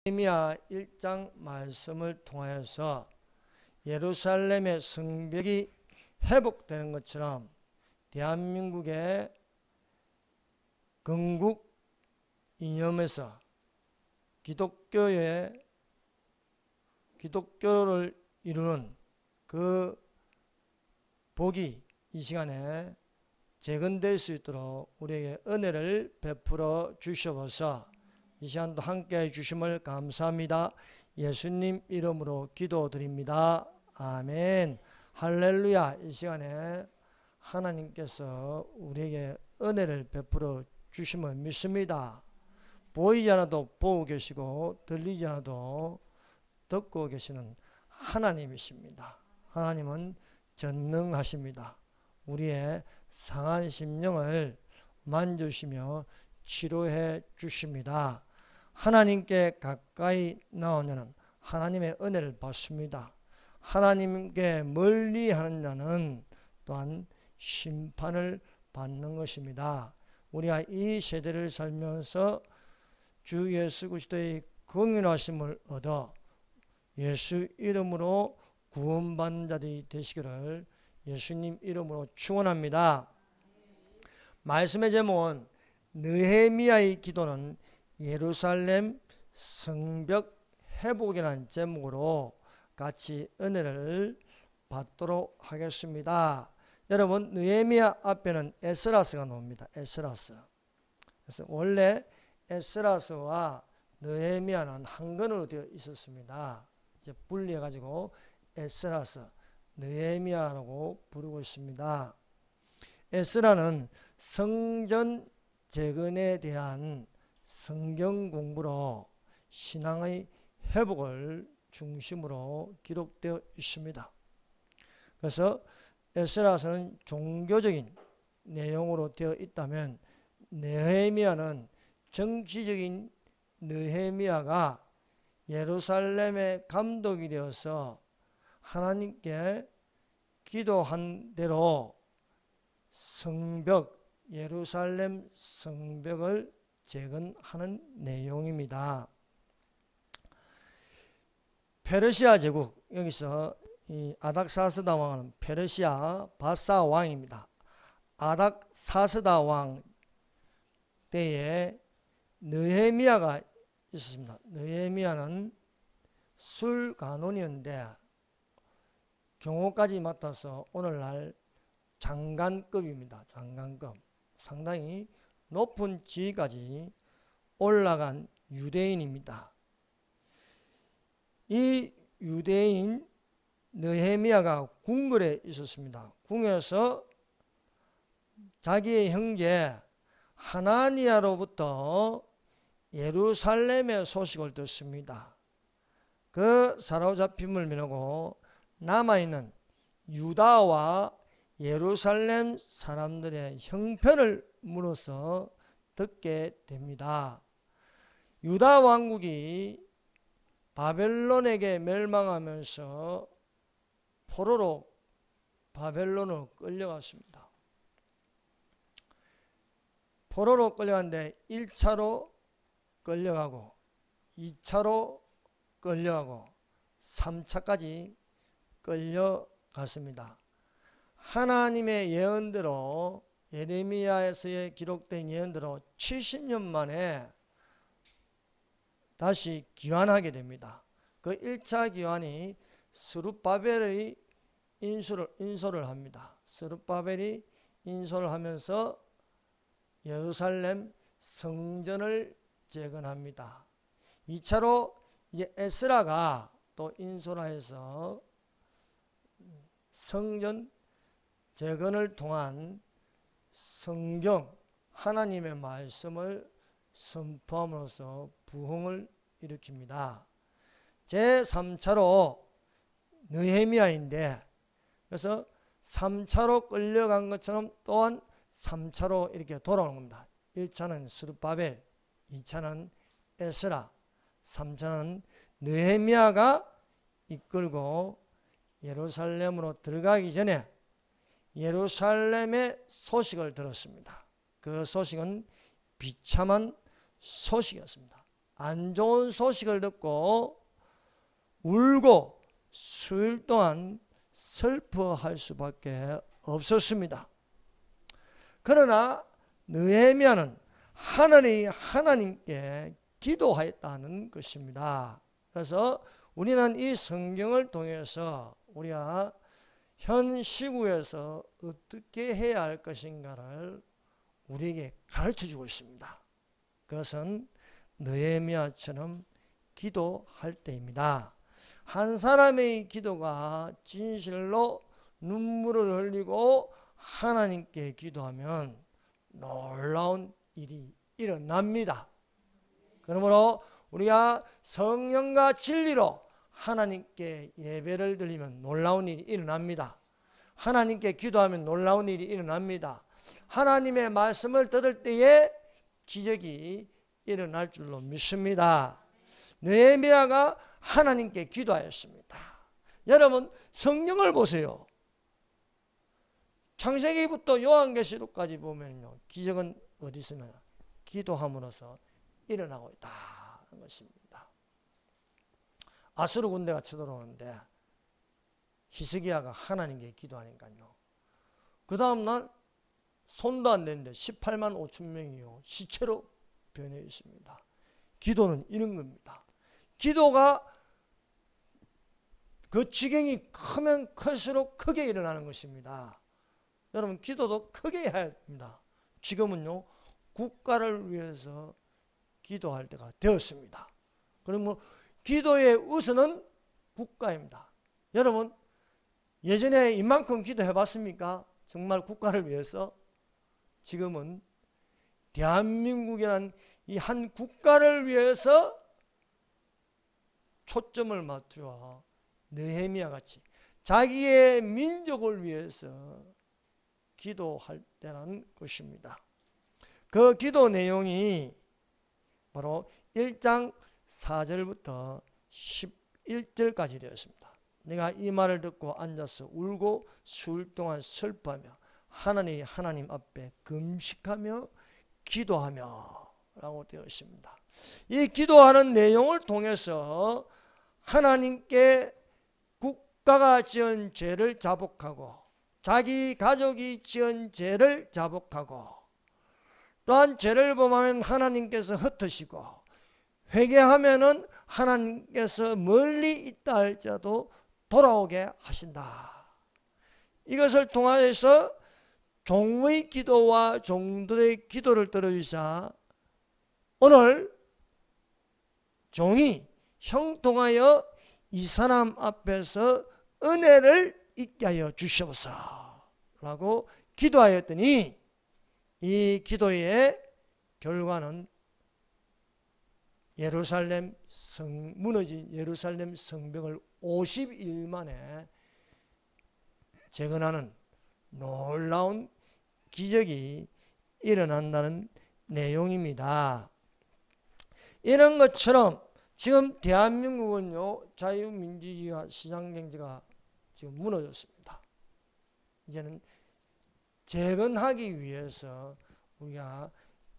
느헤미야 1장 말씀을 통하여서 예루살렘의 성벽이 회복되는 것처럼 대한민국의 건국 이념에서 기독교를 이루는 그 복이 이 시간에 재건될 수 있도록 우리에게 은혜를 베풀어 주셔서 이 시간도 함께해 주심을 감사합니다. 예수님 이름으로 기도드립니다. 아멘. 할렐루야. 이 시간에 하나님께서 우리에게 은혜를 베풀어 주심을 믿습니다. 보이지 않아도 보고 계시고 들리지 않아도 듣고 계시는 하나님이십니다. 하나님은 전능하십니다. 우리의 상한 심령을 만져주시며 치료해 주십니다. 하나님께 가까이 나오는 하나님의 은혜를 받습니다. 하나님께 멀리 하는 자는 또한 심판을 받는 것입니다. 우리가 이 세대를 살면서 주 예수 그리스도의 긍휼하심을 얻어 예수 이름으로 구원받는 자들이 되시기를 예수님 이름으로 축원합니다. 말씀의 제목은 느헤미야의 기도는 예루살렘 성벽 회복이라는 제목으로 같이 은혜를 받도록 하겠습니다. 여러분, 느헤미야 앞에는 에스라스가 나옵니다. 에스라스. 그래서 원래 에스라스와 느헤미야는 한 권으로 되어 있었습니다. 이제 분리해가지고 에스라스, 느헤미야라고 부르고 있습니다. 에스라는 성전 재건에 대한 성경 공부로 신앙의 회복을 중심으로 기록되어 있습니다. 그래서 에스라서는 종교적인 내용으로 되어 있다면 느헤미야는 정치적인 느헤미야가 예루살렘의 감독이 되어서 하나님께 기도한 대로 성벽, 예루살렘 성벽을 재건하는 내용입니다. 페르시아 제국, 여기서 이 아닥사스다 왕은 페르시아 바사 왕입니다. 아닥사스다 왕 때에 느헤미야가 있었습니다. 느헤미야는 술간원이었는데 경호까지 맡아서 오늘날 장관급입니다. 장관급. 상당히 높은 지위까지 올라간 유대인입니다. 이 유대인 느헤미야가 궁궐에 있었습니다. 궁에서 자기의 형제 하나니야로부터 예루살렘의 소식을 듣습니다. 그 사로잡힘을 미루고 남아있는 유다와 예루살렘 사람들의 형편을 물어서 듣게 됩니다. 유다 왕국이 바벨론에게 멸망하면서 포로로 바벨론으로 끌려갔습니다. 포로로 끌려갔는데 1차로 끌려가고 2차로 끌려가고 3차까지 끌려갔습니다. 하나님의 예언대로 예레미야에서의 기록된 예언대로 70년 만에 다시 귀환하게 됩니다. 그 1차 귀환이 스룹바벨이 인솔을 합니다. 스룹바벨이 인솔을 하면서 예루살렘 성전을 재건합니다. 2차로 이제 에스라가 또 인솔하여서 성전 재건을 통한 성경 하나님의 말씀을 선포함으로써 부흥을 일으킵니다. 제3차로 느헤미야인데 그래서 3차로 끌려간 것처럼 또한 3차로 이렇게 돌아오는 겁니다. 1차는 스룹바벨, 2차는 에스라, 3차는 느헤미야가 이끌고 예루살렘으로 들어가기 전에 예루살렘의 소식을 들었습니다. 그 소식은 비참한 소식이었습니다. 안 좋은 소식을 듣고 울고 수일 동안 슬퍼할 수밖에 없었습니다. 그러나 느헤미야는 하나님께 기도하였다는 것입니다. 그래서 우리는 이 성경을 통해서 우리가 현 시국에서 어떻게 해야 할 것인가를 우리에게 가르쳐주고 있습니다. 그것은 느헤미야처럼 기도할 때입니다. 한 사람의 기도가 진실로 눈물을 흘리고 하나님께 기도하면 놀라운 일이 일어납니다. 그러므로 우리가 성령과 진리로 하나님께 예배를 드리면 놀라운 일이 일어납니다. 하나님께 기도하면 놀라운 일이 일어납니다. 하나님의 말씀을 들을 때에 기적이 일어날 줄로 믿습니다. 느헤미야가 하나님께 기도하였습니다. 여러분 성경을 보세요. 창세기부터 요한계시록까지 보면요, 기적은 어디 있으면 기도함으로써 일어나고 있다는 것입니다. 아수르 군대가 쳐들어오는데 히스기야가 하나님께 기도하니까요, 그 다음날 손도 안 되는데 18만 5천 명이요 시체로 변해 있습니다. 기도는 이런 겁니다. 기도가 그 지경이 크면 클수록 크게 일어나는 것입니다. 여러분 기도도 크게 해야 합니다. 지금은요 국가를 위해서 기도할 때가 되었습니다. 그러면 기도의 우선은 국가입니다. 여러분 예전에 이만큼 기도해 봤습니까? 정말 국가를 위해서? 지금은 대한민국이라는 이 한 국가를 위해서 초점을 맞추어 느헤미야 같이 자기의 민족을 위해서 기도할 때라는 것입니다. 그 기도 내용이 바로 1장 4절부터 11절까지 되었습니다. 내가 이 말을 듣고 앉아서 울고 수일 동안 슬퍼하며 하나님 앞에 금식하며 기도하며 라고 되어 있습니다. 이 기도하는 내용을 통해서 하나님께 국가가 지은 죄를 자복하고 자기 가족이 지은 죄를 자복하고 또한 죄를 범하면 하나님께서 흩으시고 회개하면은 하나님께서 멀리 있다 할지라도 돌아오게 하신다. 이것을 통하여서 종의 기도와 종들의 기도를 들어주사 오늘 종이 형통하여 이 사람 앞에서 은혜를 있게 하여 주시옵소서 라고 기도하였더니 이 기도의 결과는 무너진 예루살렘 성벽을 50일 만에 재건하는 놀라운 기적이 일어난다는 내용입니다. 이런 것처럼 지금 대한민국은요 자유민주주의와 시장경제가 지금 무너졌습니다. 이제는 재건하기 위해서 우리가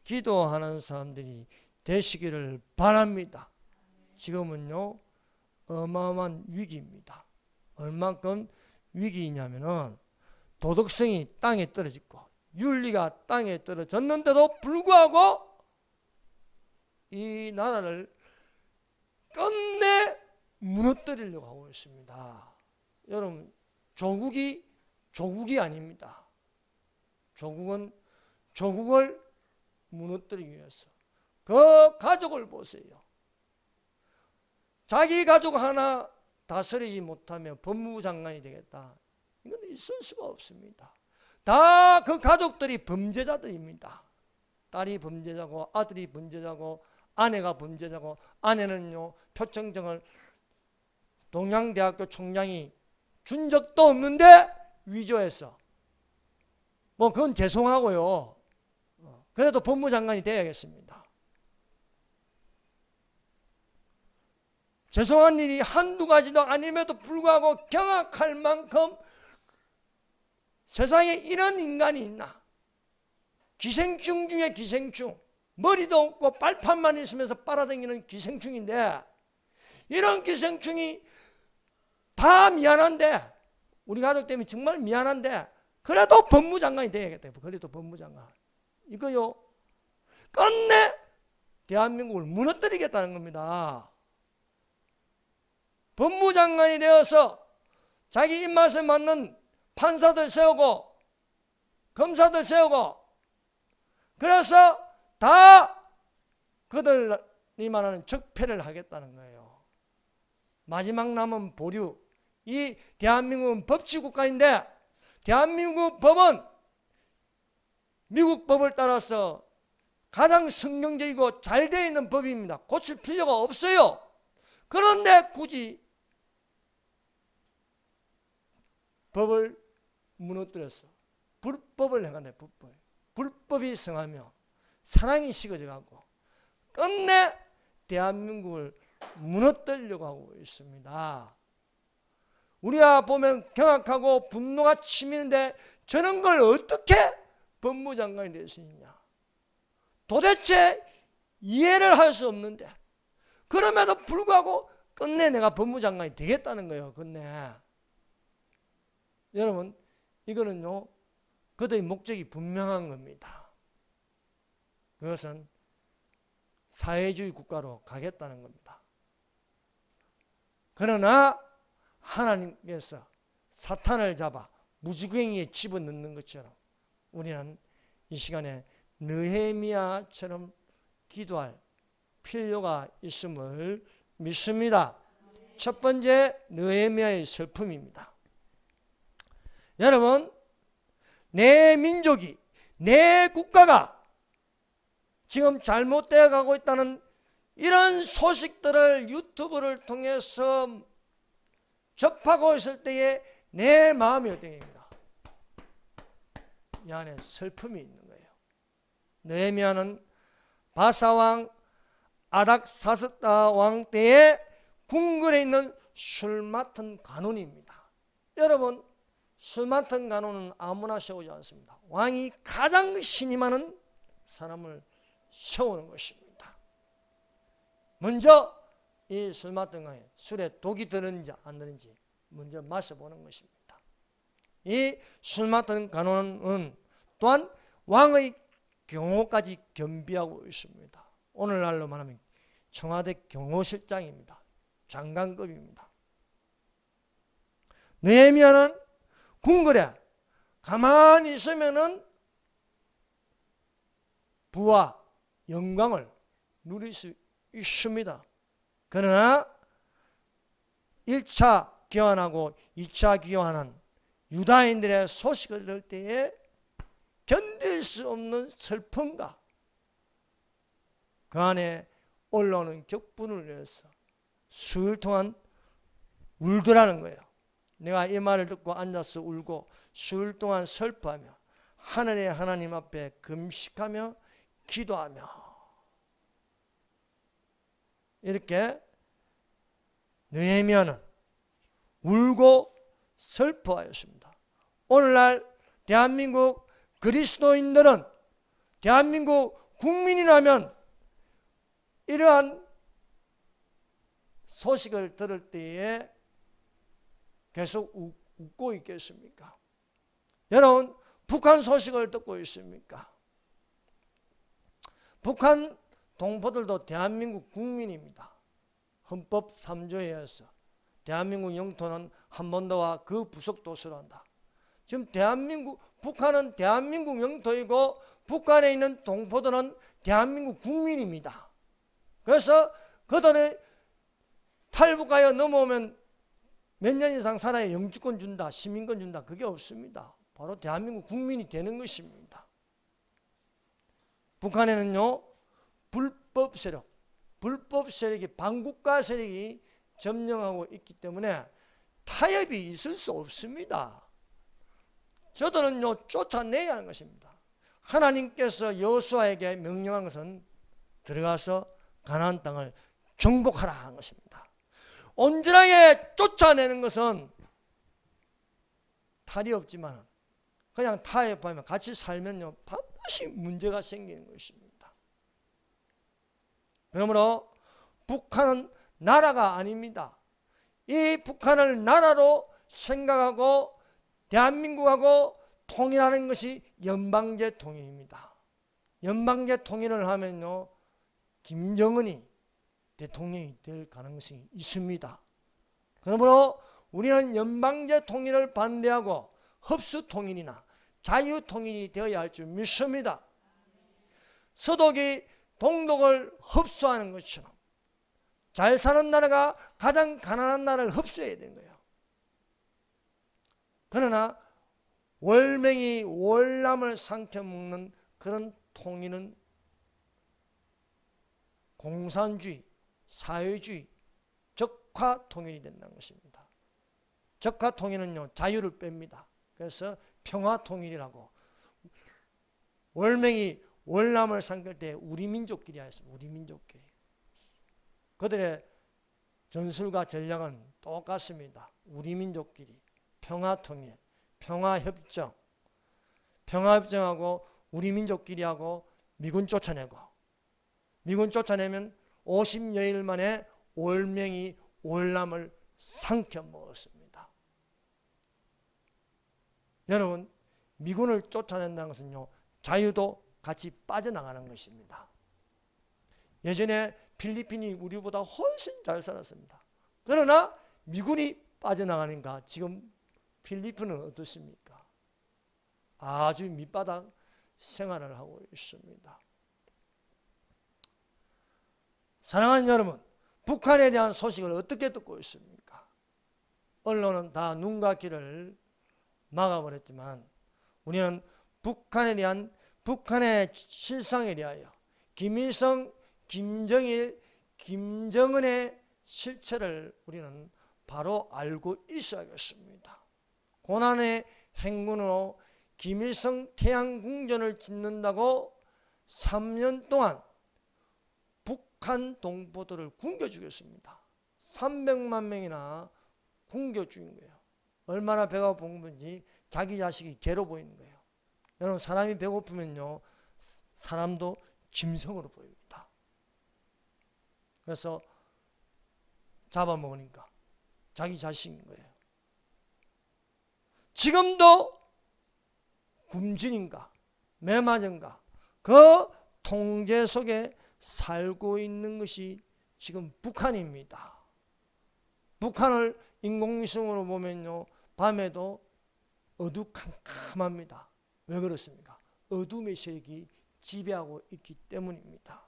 기도하는 사람들이 되시기를 바랍니다. 지금은요 어마어마한 위기입니다. 얼만큼 위기이냐면은 도덕성이 땅에 떨어지고 윤리가 땅에 떨어졌는데도 불구하고 이 나라를 끝내 무너뜨리려고 하고 있습니다. 여러분 조국이 아닙니다. 조국은 조국을 무너뜨리기 위해서 그 가족을 보세요. 자기 가족 하나 다스리지 못하면 법무부 장관이 되겠다. 이건 있을 수가 없습니다. 다 그 가족들이 범죄자들입니다. 딸이 범죄자고 아들이 범죄자고 아내가 범죄자고 아내는요 표창장을 동양대학교 총장이 준 적도 없는데 위조해서 뭐 그건 죄송하고요. 그래도 법무장관이 돼야겠습니다. 죄송한 일이 한두 가지도 아님에도 불구하고 경악할 만큼 세상에 이런 인간이 있나? 기생충 중에 기생충. 머리도 없고 빨판만 있으면서 빨아다니는 기생충인데, 이런 기생충이 다 미안한데, 우리 가족 때문에 정말 미안한데, 그래도 법무장관이 돼야겠다. 그래도 법무장관. 이거요, 끝내 대한민국을 무너뜨리겠다는 겁니다. 법무장관이 되어서 자기 입맛에 맞는 판사들 세우고 검사들 세우고, 그래서 다 그들이 말하는 적폐를 하겠다는 거예요. 마지막 남은 보류. 이 대한민국은 법치국가인데, 대한민국 법은 미국 법을 따라서 가장 성경적이고 잘 되어 있는 법입니다. 고칠 필요가 없어요. 그런데 굳이 법을 무너뜨렸어. 불법을 행한다. 불법이 성하며 사랑이 식어져 가고 끝내 대한민국을 무너뜨리려고 하고 있습니다. 우리가 보면 경악하고 분노가 치미는데, 저런 걸 어떻게 법무장관이 될 수 있느냐. 도대체 이해를 할 수 없는데, 그럼에도 불구하고 끝내 내가 법무장관이 되겠다는 거예요. 끝내. 여러분, 이거는요, 그들의 목적이 분명한 겁니다. 그것은 사회주의 국가로 가겠다는 겁니다. 그러나 하나님께서 사탄을 잡아 무지개에 집어넣는 것처럼 우리는 이 시간에 느헤미야처럼 기도할 필요가 있음을 믿습니다. 첫 번째, 느헤미야의 슬픔입니다. 여러분, 내 민족이, 내 국가가 지금 잘못되어 가고 있다는 이런 소식들을 유튜브를 통해서 접하고 있을 때에 내 마음이 어떠합니까? 이 안에 슬픔이 있는 거예요. 느헤미야는 바사왕 아닥사스다 왕 때에 궁궐에 있는 술 맡은 간원입니다. 여러분, 술 맡은 간원은 아무나 세우지 않습니다. 왕이 가장 신임하는 사람을 세우는 것입니다. 먼저 이 술 맡은 간원이 술에 독이 들었는지 안 들었는지 먼저 마셔보는 것입니다. 이 술 맡은 간원은 또한 왕의 경호까지 겸비하고 있습니다. 오늘날로 말하면 청와대 경호실장입니다. 장관급입니다. 느헤미야는 궁궐에 가만히 있으면은 부와 영광을 누릴 수 있습니다. 그러나 1차 귀환하고 2차 귀환한 유다인들의 소식을 들을 때에 견딜 수 없는 슬픔과 그 안에 올라오는 격분을 위해서 수일 동안 울더라는 거예요. 내가 이 말을 듣고 앉아서 울고 수일 동안 슬퍼하며 하늘의 하나님 앞에 금식하며 기도하며 이렇게 느헤미야는 울고 슬퍼하였습니다. 오늘날 대한민국 그리스도인들은, 대한민국 국민이라면 이러한 소식을 들을 때에 계속 웃고 있겠습니까? 여러분, 북한 소식을 듣고 있습니까? 북한 동포들도 대한민국 국민입니다. 헌법 3조에 의해서 대한민국 영토는 한반도와 그 부속도 수로한다. 지금 북한은 대한민국 영토이고 북한에 있는 동포들은 대한민국 국민입니다. 그래서 그들이 탈북하여 넘어오면 몇 년 이상 살아야 영주권 준다, 시민권 준다, 그게 없습니다. 바로 대한민국 국민이 되는 것입니다. 북한에는요, 불법 세력이 반국가 세력이 점령하고 있기 때문에 타협이 있을 수 없습니다. 저들은요, 쫓아내야 하는 것입니다. 하나님께서 여호수아에게 명령한 것은 들어가서 가나안 땅을 정복하라 하는 것입니다. 온전하게 쫓아내는 것은 탈이 없지만 그냥 타협하면 같이 살면요 반드시 문제가 생기는 것입니다. 그러므로 북한은 나라가 아닙니다. 이 북한을 나라로 생각하고 대한민국하고 통일하는 것이 연방제 통일입니다. 연방제 통일을 하면요, 김정은이 대통령이 될 가능성이 있습니다. 그러므로 우리는 연방제 통일을 반대하고 흡수 통일이나 자유 통일이 되어야 할 줄 믿습니다. 서독이 동독을 흡수하는 것처럼 잘 사는 나라가 가장 가난한 나라를 흡수해야 되는 거예요. 그러나 월맹이 월남을 삼켜 먹는 그런 통일은 공산주의, 사회주의, 적화 통일이 된다는 것입니다. 적화 통일은요, 자유를 뺍니다. 그래서 평화 통일이라고. 월맹이 월남을 삼킬 때 우리 민족끼리 하였습니다. 우리 민족끼리. 그들의 전술과 전략은 똑같습니다. 우리 민족끼리 평화 통일, 평화협정, 평화협정하고 우리 민족끼리 하고 미군 쫓아내고, 미군 쫓아내면 50여일 만에 월맹이 월남을 삼켜 먹었습니다. 여러분, 미군을 쫓아낸다는 것은요, 자유도 같이 빠져나가는 것입니다. 예전에 필리핀이 우리보다 훨씬 잘 살았습니다. 그러나 미군이 빠져나가니까 지금 필리핀은 어떻습니까? 아주 밑바닥 생활을 하고 있습니다. 사랑하는 여러분, 북한에 대한 소식을 어떻게 듣고 있습니까? 언론은 다 눈과 귀를 막아버렸지만 우리는 북한에 대한 북한의 실상에 대하여 김일성, 김정일, 김정은의 실체를 우리는 바로 알고 있어야겠습니다. 고난의 행군으로 김일성 태양궁전을 짓는다고 3년 동안 북한 동포들을 굶겨 죽였습니다. 300만 명이나 굶겨 죽인 거예요. 얼마나 배가 고픈지 자기 자식이 개로 보이는 거예요. 여러분, 사람이 배고프면요, 사람도 짐승으로 보입니다. 그래서 잡아먹으니까 자기 자식인 거예요. 지금도 굶주림과 매맞음과 그 통제 속에 살고 있는 것이 지금 북한입니다. 북한을 인공위성으로 보면요, 밤에도 어두컴컴합니다. 왜 그렇습니까? 어둠의 세력이 지배하고 있기 때문입니다.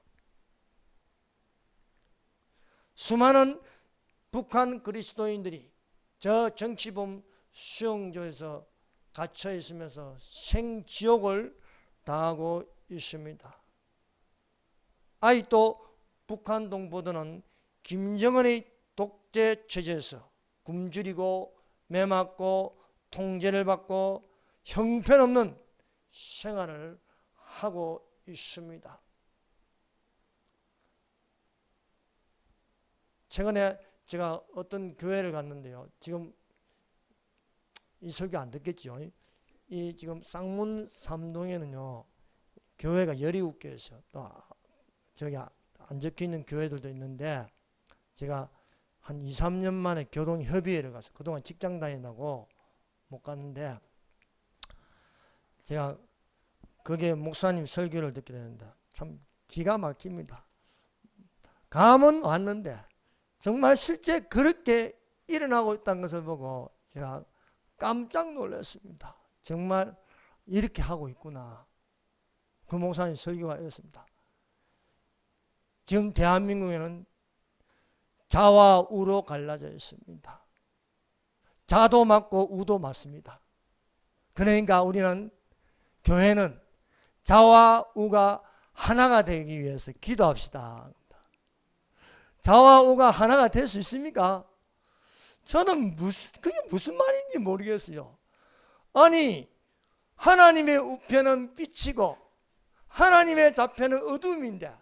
수많은 북한 그리스도인들이 저 정치범 수용소에서 갇혀 있으면서 생지옥을 당하고 있습니다. 아직도 북한 동포들은 김정은의 독재 체제에서 굶주리고 매맞고 통제를 받고 형편없는 생활을 하고 있습니다. 최근에 제가 어떤 교회를 갔는데요. 지금 이 설교 안 듣겠죠? 이 지금 쌍문 삼동에는요, 교회가 17개 있어요. 또 저기 안 적혀 있는 교회들도 있는데, 제가 한 2, 3년 만에 교동협의회를 가서 그동안 직장 다닌다고 못 갔는데, 제가 거기에 목사님 설교를 듣게 되는데 참 기가 막힙니다. 감은 왔는데 정말 실제 그렇게 일어나고 있다는 것을 보고 제가 깜짝 놀랐습니다. 정말 이렇게 하고 있구나. 그 목사님 설교가 이렇습니다. 지금 대한민국에는 자와 우로 갈라져 있습니다. 자도 맞고 우도 맞습니다. 그러니까 우리는, 교회는 자와 우가 하나가 되기 위해서 기도합시다. 자와 우가 하나가 될 수 있습니까? 저는 그게 무슨 말인지 모르겠어요. 아니, 하나님의 우편은 빛이고 하나님의 좌편은 어둠인데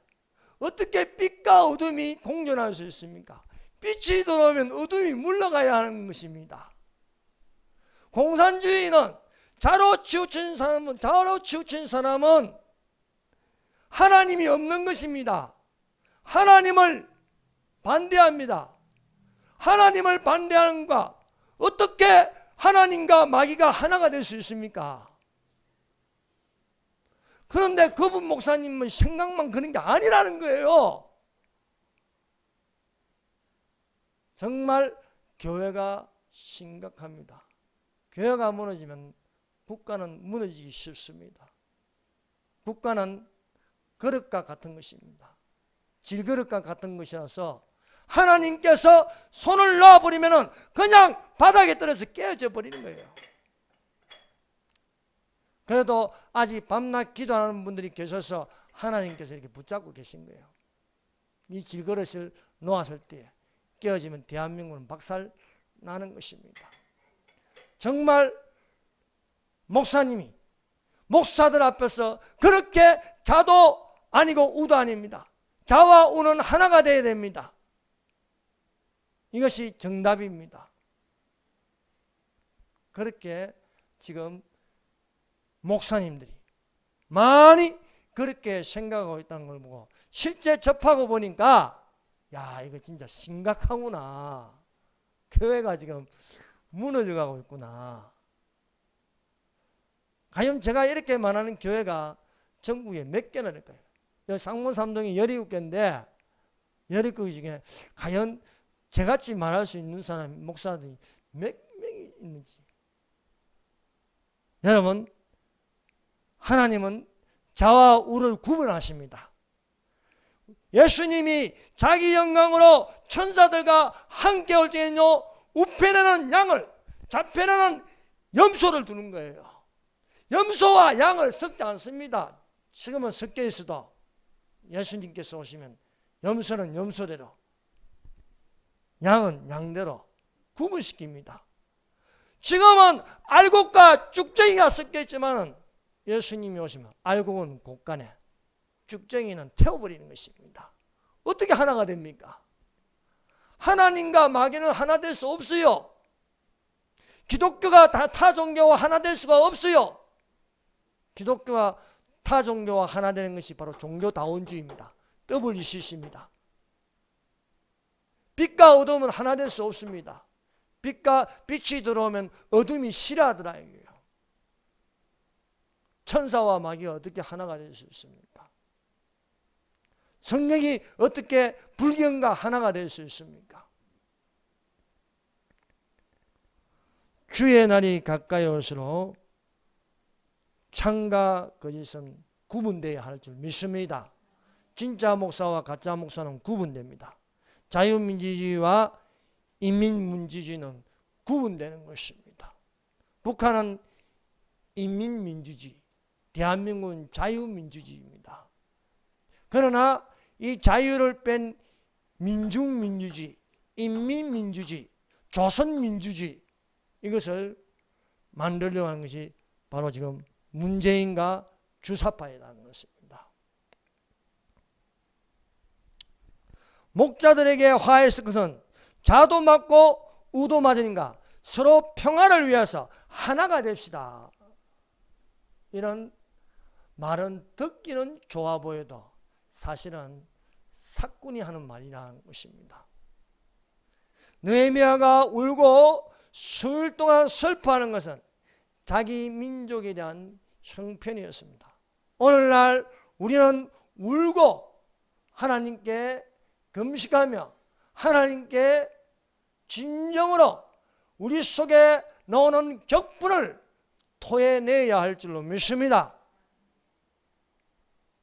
어떻게 빛과 어둠이 공존할 수 있습니까? 빛이 들어오면 어둠이 물러가야 하는 것입니다. 공산주의는 자로 치우친 사람은 하나님이 없는 것입니다. 하나님을 반대합니다. 하나님을 반대하는 것, 어떻게 하나님과 마귀가 하나가 될 수 있습니까? 그런데 그분 목사님은 생각만 그런 게 아니라는 거예요. 정말 교회가 심각합니다. 교회가 무너지면 국가는 무너지기 쉽습니다. 국가는 그릇과 같은 것입니다. 질그릇과 같은 것이라서 하나님께서 손을 놔버리면 그냥 바닥에 떨어져 깨어져 버리는 거예요. 그래도 아직 밤낮 기도하는 분들이 계셔서 하나님께서 이렇게 붙잡고 계신 거예요. 이 질그릇을 놓았을 때 깨어지면 대한민국은 박살 나는 것입니다. 정말 목사님이 목사들 앞에서 그렇게 자도 아니고 우도 아닙니다. 자와 우는 하나가 되어야 됩니다. 이것이 정답입니다. 그렇게 지금 목사님들이 많이 그렇게 생각하고 있다는 걸 보고 실제 접하고 보니까 야, 이거 진짜 심각하구나. 교회가 지금 무너져 가고 있구나. 과연 제가 이렇게 말하는 교회가 전국에 몇 개나 될까요? 여기 상문 3동이 17개인데 17개 중에 과연 저같이 말할 수 있는 사람, 목사들이 몇 명이 있는지. 여러분, 하나님은 자와 우를 구분하십니다. 예수님이 자기 영광으로 천사들과 함께 올 때는요, 우편에는 양을, 좌편에는 염소를 두는 거예요. 염소와 양을 섞지 않습니다. 지금은 섞여 있어도 예수님께서 오시면 염소는 염소대로, 양은 양대로 구분시킵니다. 지금은 알곡과 쭉정이가 섞여 있지만 예수님이 오시면 알곡은 곳간에, 쭉정이는 태워버리는 것입니다. 어떻게 하나가 됩니까? 하나님과 마귀는 하나 될 수 없어요. 기독교가 타 종교와 하나 될 수가 없어요. 기독교가 타 종교와 하나 되는 것이 바로 종교다원주의입니다. WCC입니다. 빛과 어둠은 하나 될 수 없습니다. 빛이 들어오면 어둠이 싫어하더라 이거예요. 천사와 마귀가 어떻게 하나가 될 수 있습니까? 성령이 어떻게 불경과 하나가 될 수 있습니까? 주의 날이 가까이 올수록 참과 거짓은 구분되어야 할 줄 믿습니다. 진짜 목사와 가짜 목사는 구분됩니다. 자유민주주의와 인민민주주의는 구분되는 것입니다. 북한은 인민민주주의, 대한민국은 자유민주주의입니다. 그러나 이 자유를 뺀 민중민주주의, 인민민주주의, 조선민주주의, 이것을 만들려고 하는 것이 바로 지금 문재인과 주사파이라는 것입니다. 목자들에게 화해했을 것은 자도 맞고 우도 맞으니까 서로 평화를 위해서 하나가 됩시다. 이런 말은 듣기는 좋아 보여도 사실은 사꾼이 하는 말이라는 것입니다. 느헤미야가 울고 수일 동안 슬퍼하는 것은 자기 민족에 대한 형편이었습니다. 오늘날 우리는 울고 하나님께 금식하며 하나님께 진정으로 우리 속에 나오는 격분을 토해내야 할 줄로 믿습니다.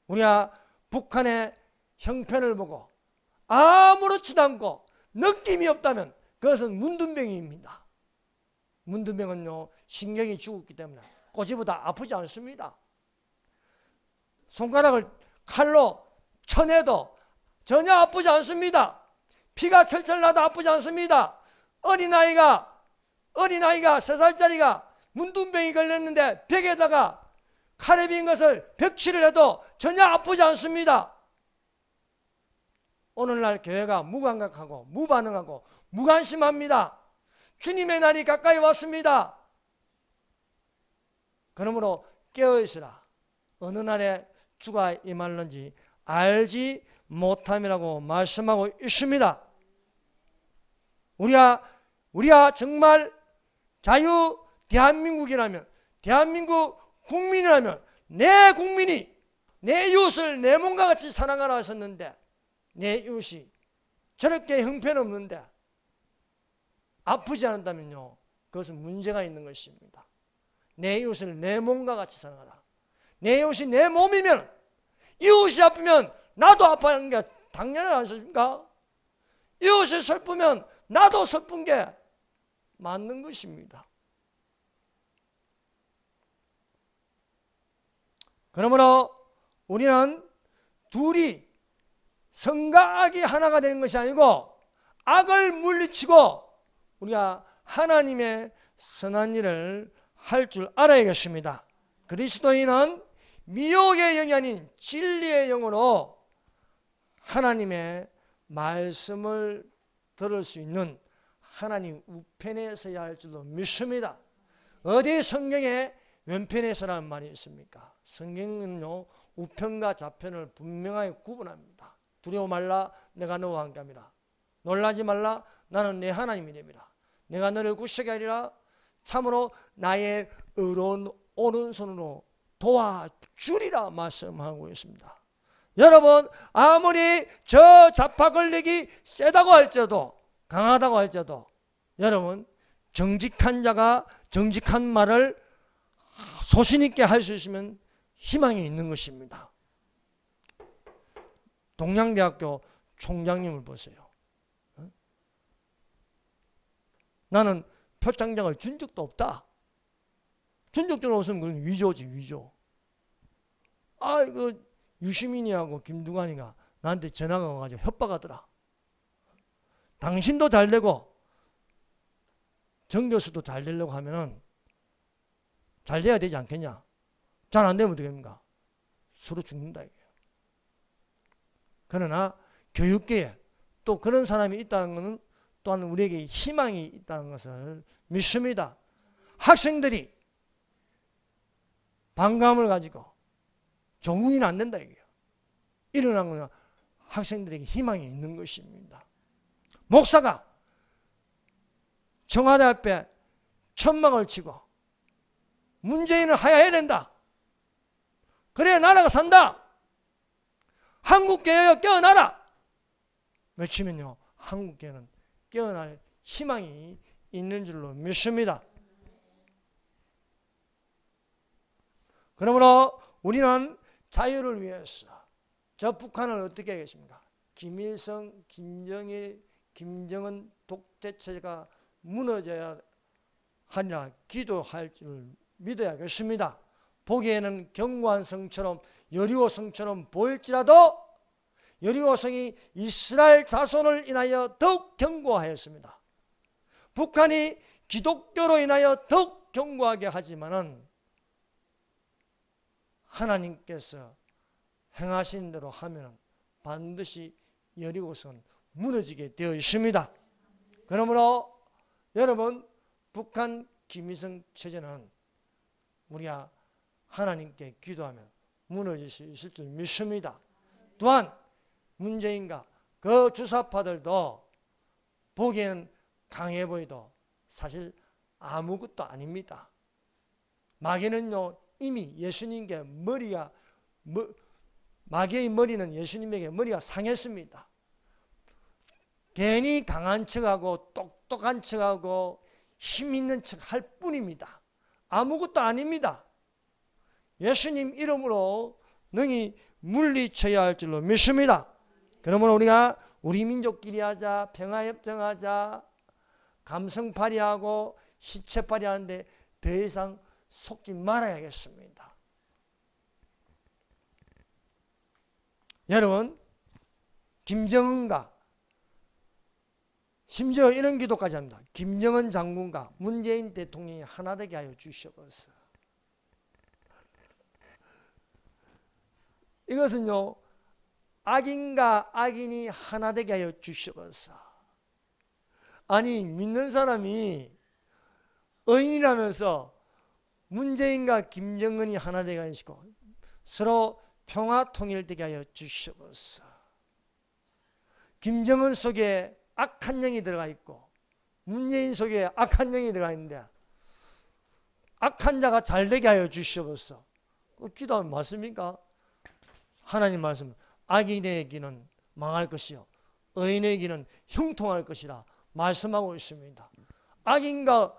우리가 북한의 형편을 보고 아무렇지도 않고 느낌이 없다면 그것은 문둥병입니다. 문둥병은요, 신경이 죽었기 때문에 꼬집어도 아프지 않습니다. 손가락을 칼로 쳐내도 전혀 아프지 않습니다. 피가 철철 나도 아프지 않습니다. 어린아이가 3살짜리가 문둥병이 걸렸는데 벽에다가 칼에 빈 것을 벽치를 해도 전혀 아프지 않습니다. 오늘날 교회가 무감각하고 무반응하고 무관심합니다. 주님의 날이 가까이 왔습니다. 그러므로 깨어있으라. 어느 날에 주가 임할는지 알지 못함이라고 말씀하고 있습니다. 우리가 정말 자유 대한민국이라면, 대한민국 국민이라면, 내 국민이 내 이웃을 내 몸과 같이 사랑하라 하셨는데 내 이웃이 저렇게 형편없는데 아프지 않는다면요, 그것은 문제가 있는 것입니다. 내 이웃을 내 몸과 같이 사랑하라. 내 이웃이 내 몸이면, 이웃이 아프면 나도 아파하는 게 당연하지 않습니까? 이웃이 슬프면 나도 슬픈 게 맞는 것입니다. 그러므로 우리는 둘이, 선과 악이 하나가 되는 것이 아니고 악을 물리치고 우리가 하나님의 선한 일을 할 줄 알아야겠습니다. 그리스도인은 미혹의 영이 아닌 진리의 영으로 하나님의 말씀을 들을 수 있는 하나님 우편에 서야 할 줄로 믿습니다. 어디 성경에 왼편에 서라는 말이 있습니까? 성경은요, 우편과 좌편을 분명하게 구분합니다. 두려워 말라, 내가 너와 함께함이라. 놀라지 말라, 나는 내 하나님이 됨이라. 내가 너를 굳세게 하리라. 참으로 나의 의로운 오른손으로 도와주리라 말씀하고 있습니다. 여러분, 아무리 저 좌파 권력이 세다고 할지라도, 강하다고 할지라도, 여러분, 정직한 자가 정직한 말을 소신 있게 할 수 있으면 희망이 있는 것입니다. 동양대학교 총장님을 보세요. 나는 표창장을 준 적도 없다. 준 적도 없으면 그건 위조지, 위조. 이거 유시민이하고 김두관이가 나한테 전화가 와가지고 협박하더라. 당신도 잘 되고 정 교수도 잘 되려고 하면은 잘 돼야 되지 않겠냐? 잘 안 되면 어떻게 됩니까? 서로 죽는다 이거예요. 그러나 교육계에 또 그런 사람이 있다는 것은 또한 우리에게 희망이 있다는 것을 믿습니다. 학생들이 반감을 가지고 조국이는 안 된다 이거예요. 일어난 건 학생들에게 희망이 있는 것입니다. 목사가 청와대 앞에 천막을 치고 문재인을 하야해야 된다. 그래야 나라가 산다. 한국교회가 깨어나라. 외치면요, 한국교회는 깨어날 희망이 있는 줄로 믿습니다. 그러므로 우리는 자유를 위해서 저 북한을 어떻게 하겠습니까? 김일성, 김정일, 김정은 독재체가 무너져야 하리라 기도할 줄 믿어야겠습니다. 보기에는 견고한 성처럼, 여리고 성처럼 보일지라도 여리고 성이 이스라엘 자손을 인하여 더욱 견고하였습니다. 북한이 기독교로 인하여 더욱 견고하게 하지만은 하나님께서 행하신 대로 하면 반드시 여리고성은 무너지게 되어 있습니다. 그러므로 여러분, 북한 김일성 체제는 우리가 하나님께 기도하면 무너질 수 있을 줄 믿습니다. 또한 문재인과 그 주사파들도 보기에는 강해 보여도 사실 아무것도 아닙니다. 마귀는요, 이미 예수님께 마귀의 머리는 예수님에게 머리가 상했습니다. 괜히 강한 척하고 똑똑한 척하고 힘 있는 척 할 뿐입니다. 아무것도 아닙니다. 예수님 이름으로 능히 물리쳐야 할 줄로 믿습니다. 그러므로 우리가 우리 민족끼리 하자, 평화협정하자, 감성 발휘하고 시체 발휘하는데 더 이상 속지 말아야겠습니다. 여러분, 김정은과 심지어 이런 기도까지 합니다. 김정은 장군과 문재인 대통령이 하나 되게 하여 주시옵소서. 이것은요, 악인과 악인이 하나 되게 하여 주시옵소서. 아니, 믿는 사람이 의인이라면서 문재인과 김정은이 하나 되게 하시고 서로 평화 통일되게 하여 주시옵소서. 김정은 속에 악한 영이 들어가 있고 문재인 속에 악한 영이 들어가 있는데 악한 자가 잘되게 하여 주시옵소서. 기도하면 맞습니까? 하나님 말씀, 악인의 길은 망할 것이요 의인의 길은 형통할 것이라 말씀하고 있습니다. 악인과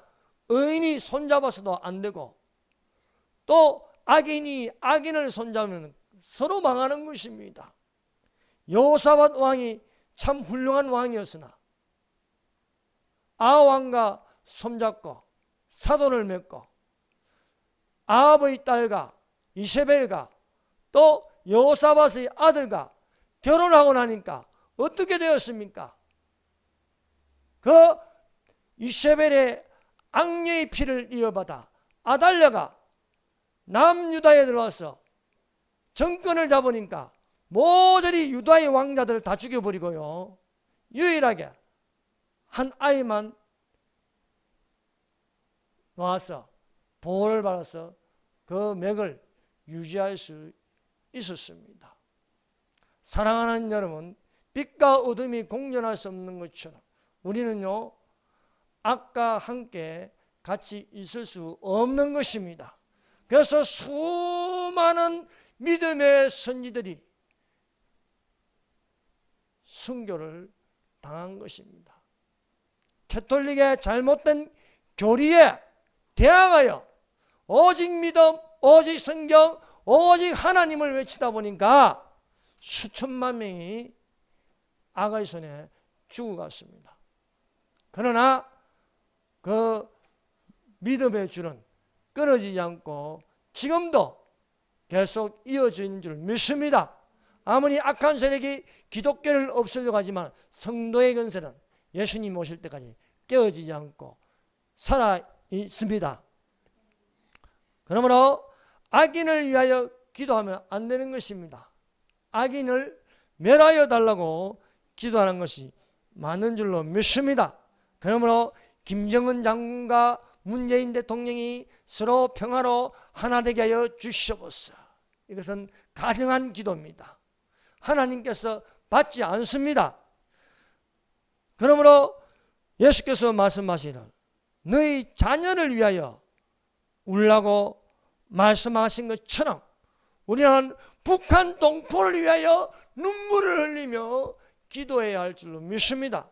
의인이 손잡아서도 안 되고 또 악인이 악인을 손잡으면 서로 망하는 것입니다. 여호사밧 왕이 참 훌륭한 왕이었으나 아합왕과 손잡고 사돈을 맺고 아합의 딸과 이세벨과 또 여호사밧의 아들과 결혼하고 나니까 어떻게 되었습니까? 그 이세벨의 악녀의 피를 이어받아 아달랴가 남유다에 들어와서 정권을 잡으니까 모조리 유다의 왕자들을 다 죽여버리고요. 유일하게 한 아이만 나와서 보호를 받아서 그 맥을 유지할 수 있었습니다. 사랑하는 여러분, 빛과 어둠이 공존할 수 없는 것처럼 우리는요 악과 함께 같이 있을 수 없는 것입니다. 그래서 수많은 믿음의 선지들이 순교를 당한 것입니다. 캐톨릭의 잘못된 교리에 대항하여 오직 믿음, 오직 성경, 오직 하나님을 외치다 보니까 수천만 명이 악의 손에 죽어갔습니다. 그러나 그 믿음의 줄은 끊어지지 않고 지금도 계속 이어져 있는 줄 믿습니다. 아무리 악한 세력이 기독교를 없애려고 하지만 성도의 건설은 예수님 오실 때까지 깨어지지 않고 살아 있습니다. 그러므로 악인을 위하여 기도하면 안 되는 것입니다. 악인을 멸하여 달라고 기도하는 것이 맞는 줄로 믿습니다. 그러므로 김정은 장군과 문재인 대통령이 서로 평화로 하나 되게 하여 주시옵소서. 이것은 가정한 기도입니다. 하나님께서 받지 않습니다. 그러므로 예수께서 말씀하시는 너희 자녀를 위하여 울라고 말씀하신 것처럼 우리는 북한 동포를 위하여 눈물을 흘리며 기도해야 할 줄로 믿습니다.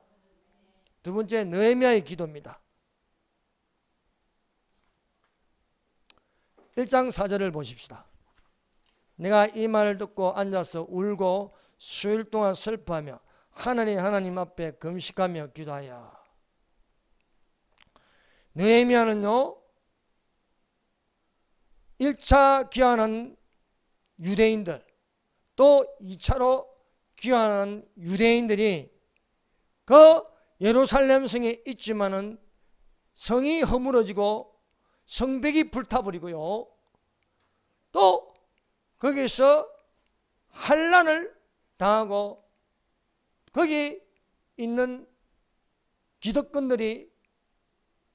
두 번째, 느헤미야의 기도입니다. 1장 4절을 보십시다. 내가 이 말을 듣고 앉아서 울고 수일 동안 슬퍼하며 하나님 앞에 금식하며 기도하여. 느헤미야는요 1차 귀환한 유대인들 또 2차로 귀환한 유대인들이 그 예루살렘 성에 있지만은 성이 허물어지고 성벽이 불타버리고요 또 거기서 환난을 당하고 거기 있는 기득권들이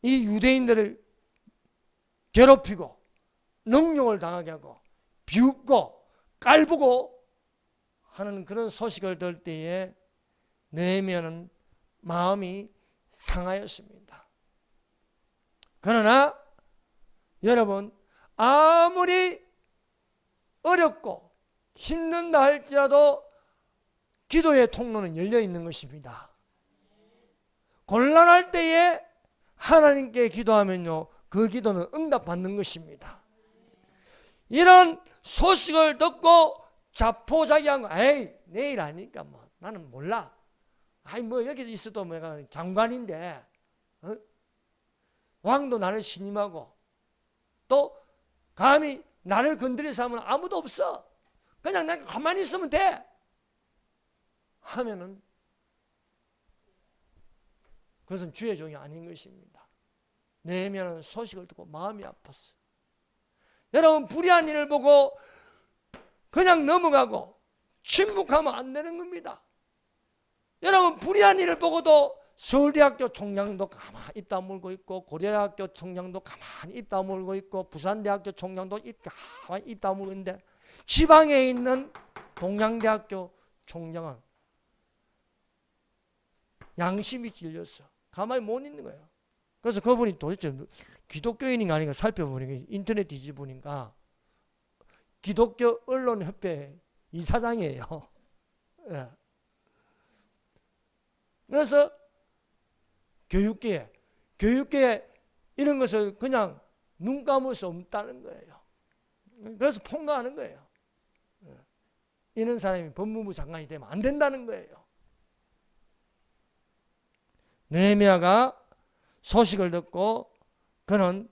이 유대인들을 괴롭히고 능욕을 당하게 하고 비웃고 깔보고 하는 그런 소식을 들을 때에 느헤미야는 마음이 상하였습니다. 그러나 여러분 아무리 어렵고 힘든다 할지라도 기도의 통로는 열려 있는 것입니다. 곤란할 때에 하나님께 기도하면요 그 기도는 응답받는 것입니다. 이런 소식을 듣고 자포자기한 거, 에이 내일 아니까 뭐 나는 몰라. 아이 뭐 여기 있어도 내가 장관인데 왕도 나를 신임하고 또 감히 나를 건드려서 하면 아무도 없어. 그냥 내가 가만히 있으면 돼. 하면은 그것은 주의 종이 아닌 것입니다. 느헤미야는 소식을 듣고 마음이 아팠어. 여러분 불의한 일을 보고 그냥 넘어가고 침묵하면 안 되는 겁니다. 여러분 불의한 일을 보고도 서울대학교 총장도 가만히 입 다물고 있고 고려대학교 총장도 가만히 입 다물고 있고 부산대학교 총장도 가만히 입 다물고 있는데 지방에 있는 동양대학교 총장은 양심이 찔렸어. 가만히 못 있는 거예요. 그래서 그분이 도대체 기독교인인가 아닌가 살펴보니까 인터넷 뒤집으니까 기독교 언론협회 이사장이에요. 예. 그래서 교육계에 이런 것을 그냥 눈 감을 수 없다는 거예요. 그래서 폭로하는 거예요. 이런 사람이 법무부 장관이 되면 안 된다는 거예요. 느헤미야가 소식을 듣고 그는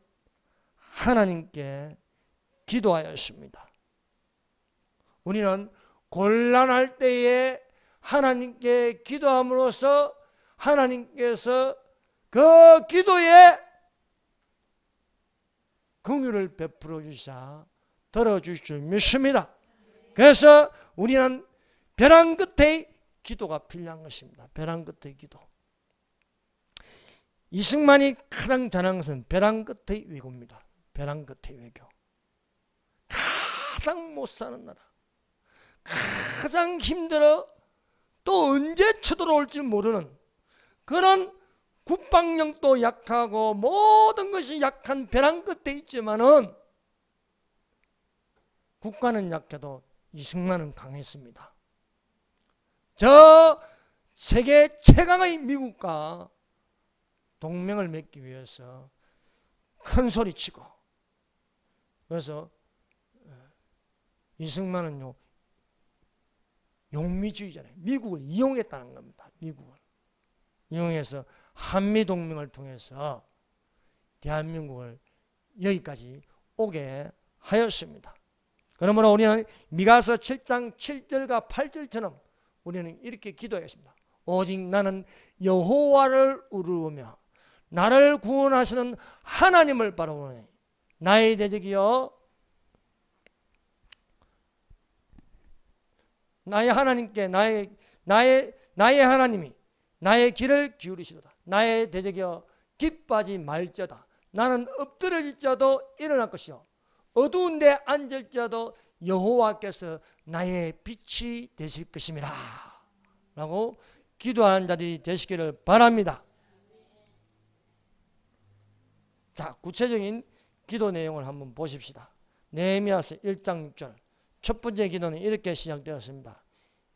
하나님께 기도하였습니다. 우리는 곤란할 때에 하나님께 기도함으로써 하나님께서 그 기도에 긍휼을 베풀어 주시사 들어주실 줄 믿습니다. 그래서 우리는 벼랑 끝의 기도가 필요한 것입니다. 벼랑 끝의 기도. 이승만이 가장 잘한 것은 벼랑 끝의 외교입니다. 벼랑 끝의 외교. 가장 못 사는 나라, 가장 힘들어 또 언제 쳐들어올지 모르는 그런 국방력도 약하고 모든 것이 약한 벼랑 끝에 있지만은 국가는 약해도 이승만은 강했습니다. 저 세계 최강의 미국과 동맹을 맺기 위해서 큰 소리치고, 그래서 이승만은요 용미주의잖아요. 미국을 이용했다는 겁니다. 미국을 이용해서 한미동맹을 통해서 대한민국을 여기까지 오게 하였습니다. 그러므로 우리는 미가서 7장 7절과 8절처럼 우리는 이렇게 기도했습니다. 오직 나는 여호와를 우르르며 나를 구원하시는 하나님을 바라보니 나의 대적이여 나의 하나님께 나의 하나님이 나의 길을 기울이시도다. 나의 대적이여 기뻐하지 말지어다. 나는 엎드려질지라도 일어날 것이요 어두운 데 앉을지라도 여호와께서 나의 빛이 되실 것임이라 라고 기도하는 자들이 되시기를 바랍니다. 자, 구체적인 기도 내용을 한번 보십시다. 느헤미야서 1장 6절 첫 번째 기도는 이렇게 시작되었습니다.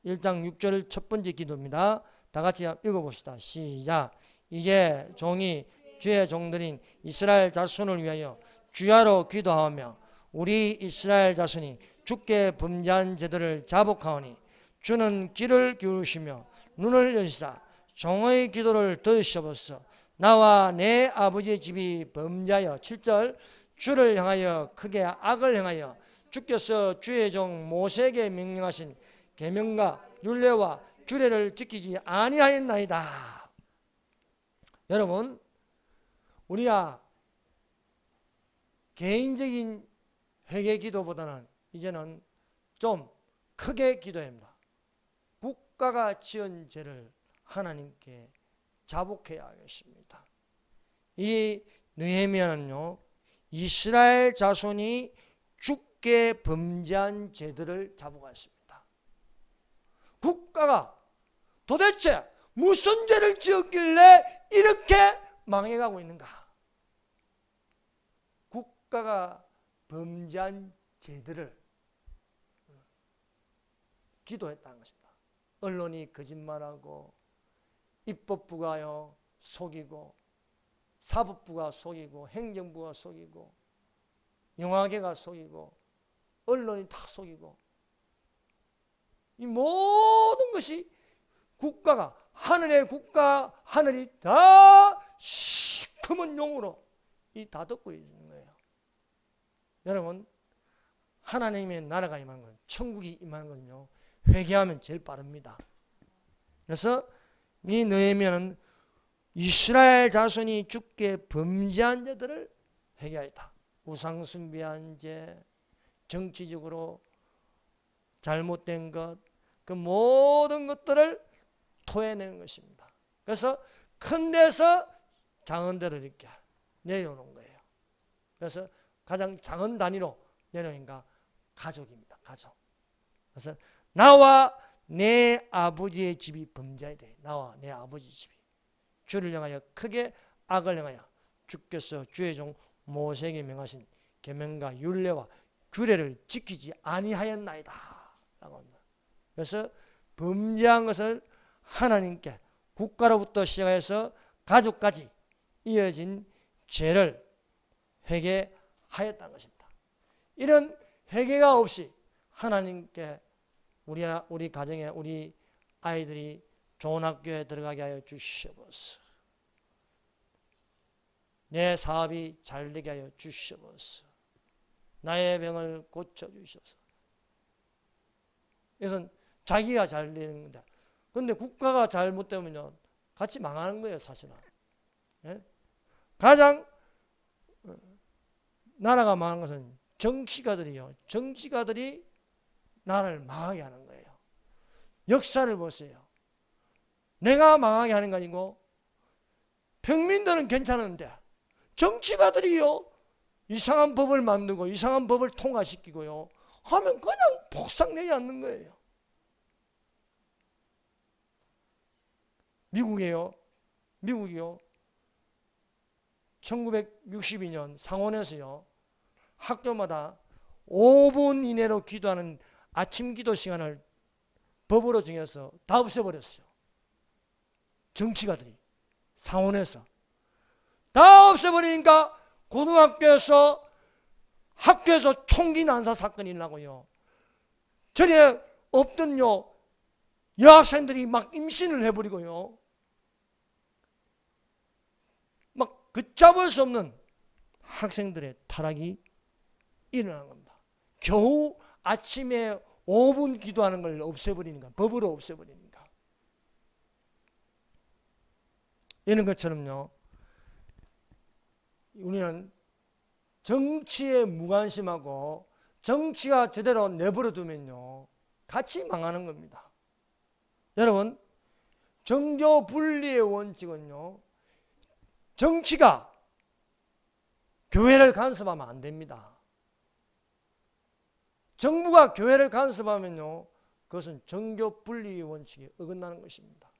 1장 6절 첫 번째 기도입니다. 다 같이 읽어봅시다. 시작. 이제 종이 주의 종들인 이스라엘 자손을 위하여 주야로 기도하며 우리 이스라엘 자손이 주께 범죄한 죄들을 자복하오니 주는 귀를 기울이시며 눈을 여시사 종의 기도를 들으셔보소. 나와 내 아버지의 집이 범죄하여 7절 주를 향하여 크게 악을 행하여 주께서 주의 종 모세에게 명령하신 계명과 율례와 규례를 지키지 아니하였나이다. 여러분, 우리가 개인적인 회개 기도보다는 이제는 좀 크게 기도합니다. 국가가 지은 죄를 하나님께 자복해야 하겠습니다. 이 느헤미야는요 이스라엘 자손이 주께 범죄한 죄들을 자복하였습니다. 국가가 도대체 무슨 죄를 지었길래 이렇게 망해가고 있는가? 국가가 범죄한 죄들을 기도했다는 것입니다. 언론이 거짓말하고 입법부가요 속이고 사법부가 속이고 행정부가 속이고 영화계가 속이고 언론이 다 속이고 이 모든 것이 국가가 하늘의 국가 하늘이 다 시커먼 용으로 다 듣고 있는 거예요. 여러분, 하나님의 나라가 임하는 건 천국이 임하는 건요 회개하면 제일 빠릅니다. 그래서 이 느헤미야는 이스라엘 자손이 주께 범죄한 자들을 회개하였다. 우상 숭배한 죄, 정치적으로 잘못된 것, 그 모든 것들을 토해내는 것입니다. 그래서 큰 데서 작은 데를 이렇게 내려오는 거예요. 그래서 가장 작은 단위로 내려오니까 가족입니다. 가족. 그래서 나와 내 아버지의 집이 범죄해야 돼. 나와 내 아버지 집이 주를 향하여 크게 악을 행하여 주께서 주의 종 모세에게 명하신 계명과 율례와 규례를 지키지 아니하였나이다 라고 합니다. 그래서 범죄한 것을 하나님께 국가로부터 시작해서 가족까지 이어진 죄를 회개하였다는 것입니다. 이런 회개가 없이 하나님께 우리 가정에 우리 아이들이 좋은 학교에 들어가게 하여 주시옵소서. 내 사업이 잘 되게 하여 주시옵소서. 나의 병을 고쳐 주시옵소서. 이것은 자기가 잘 되는 건데, 근데 국가가 잘못되면요 같이 망하는 거예요, 사실은. 예? 가장 나라가 망한 것은 정치가들이요. 정치가들이 나라를 망하게 하는 거예요. 역사를 보세요. 내가 망하게 하는 거 아니고 평민들은 괜찮은데 정치가들이요 이상한 법을 만들고 이상한 법을 통과시키고요 하면 그냥 폭삭내지 않는 거예요. 미국이요 1962년 상원에서요 학교마다 5분 이내로 기도하는 아침 기도 시간을 법으로 정해서 다 없애버렸어요. 정치가들이 상원에서 다 없애버리니까 고등학교에서 학교에서 총기 난사 사건이 일어나고요. 전에 없던요 여학생들이 막 임신을 해버리고요. 막 걷잡을 수 없는 학생들의 타락이 일어나는 겁니다. 겨우 아침에 5분 기도하는 걸 없애버리니까, 법으로 없애버리니까. 이런 것처럼요 우리는 정치에 무관심하고 정치가 제대로 내버려 두면요 같이 망하는 겁니다. 여러분, 정교 분리의 원칙은요 정치가 교회를 간섭하면 안 됩니다. 정부가 교회를 간섭하면요 그것은 정교 분리의 원칙에 어긋나는 것입니다.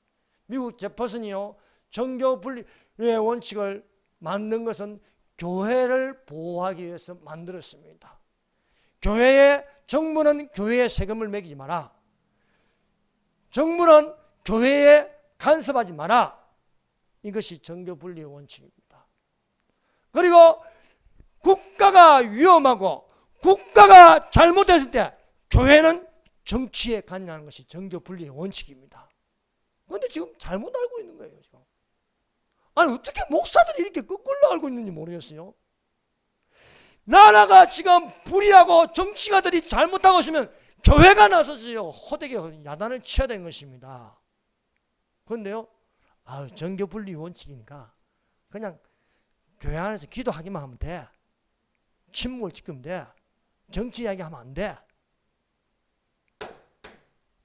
미국 제퍼슨이요 정교 분리의 원칙을 만든 것은 교회를 보호하기 위해서 만들었습니다. 정부는 교회에 세금을 매기지 마라. 정부는 교회에 간섭하지 마라. 이것이 정교 분리의 원칙입니다. 그리고 국가가 위험하고 국가가 잘못했을 때 교회는 정치에 관여하는 것이 정교 분리의 원칙입니다. 그런데 지금 잘못 알고 있는 거예요. 지금. 아니 어떻게 목사들이 이렇게 거꾸로 알고 있는지 모르겠어요. 나라가 지금 불의하고 정치가들이 잘못하고 있으면 교회가 나서서요 호되게 야단을 쳐야 되는 것입니다. 그런데요 정교 분리 원칙이니까 그냥 교회 안에서 기도하기만 하면 돼. 침묵을 지키면 돼. 정치 이야기하면 안 돼.